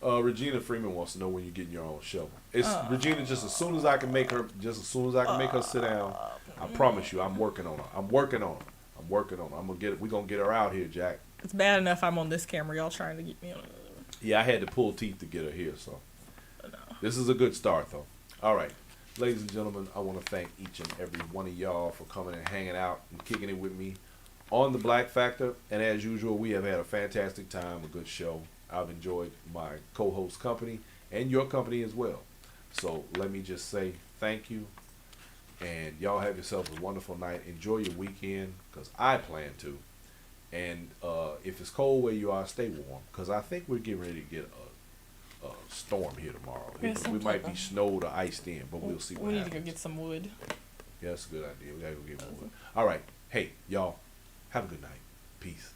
Regina Freeman wants to know when you're getting your own show. It's Regina. Just as soon as I can make her sit down, I promise you, I'm working on her. I'm working on her. We're gonna get her out here, Jack. It's bad enough I'm on this camera. Y'all trying to get me on another one. Yeah, I had to pull teeth to get her here, so this is a good start, though. All right, ladies and gentlemen, I want to thank each and every one of y'all for coming and hanging out and kicking it with me on the Black Factor. And as usual, we have had a fantastic time, a good show. I've enjoyed my co-host company and your company as well. So let me just say thank you, and y'all have yourselves a wonderful night. Enjoy your weekend, because I plan to. And if it's cold where you are, stay warm, because I think we're getting ready to get a storm here tomorrow. We might be snowed or iced in, but we'll see what happens. We need to go get some wood. Yeah, that's a good idea. We got to go get more wood. All right. Hey, y'all, have a good night. Peace.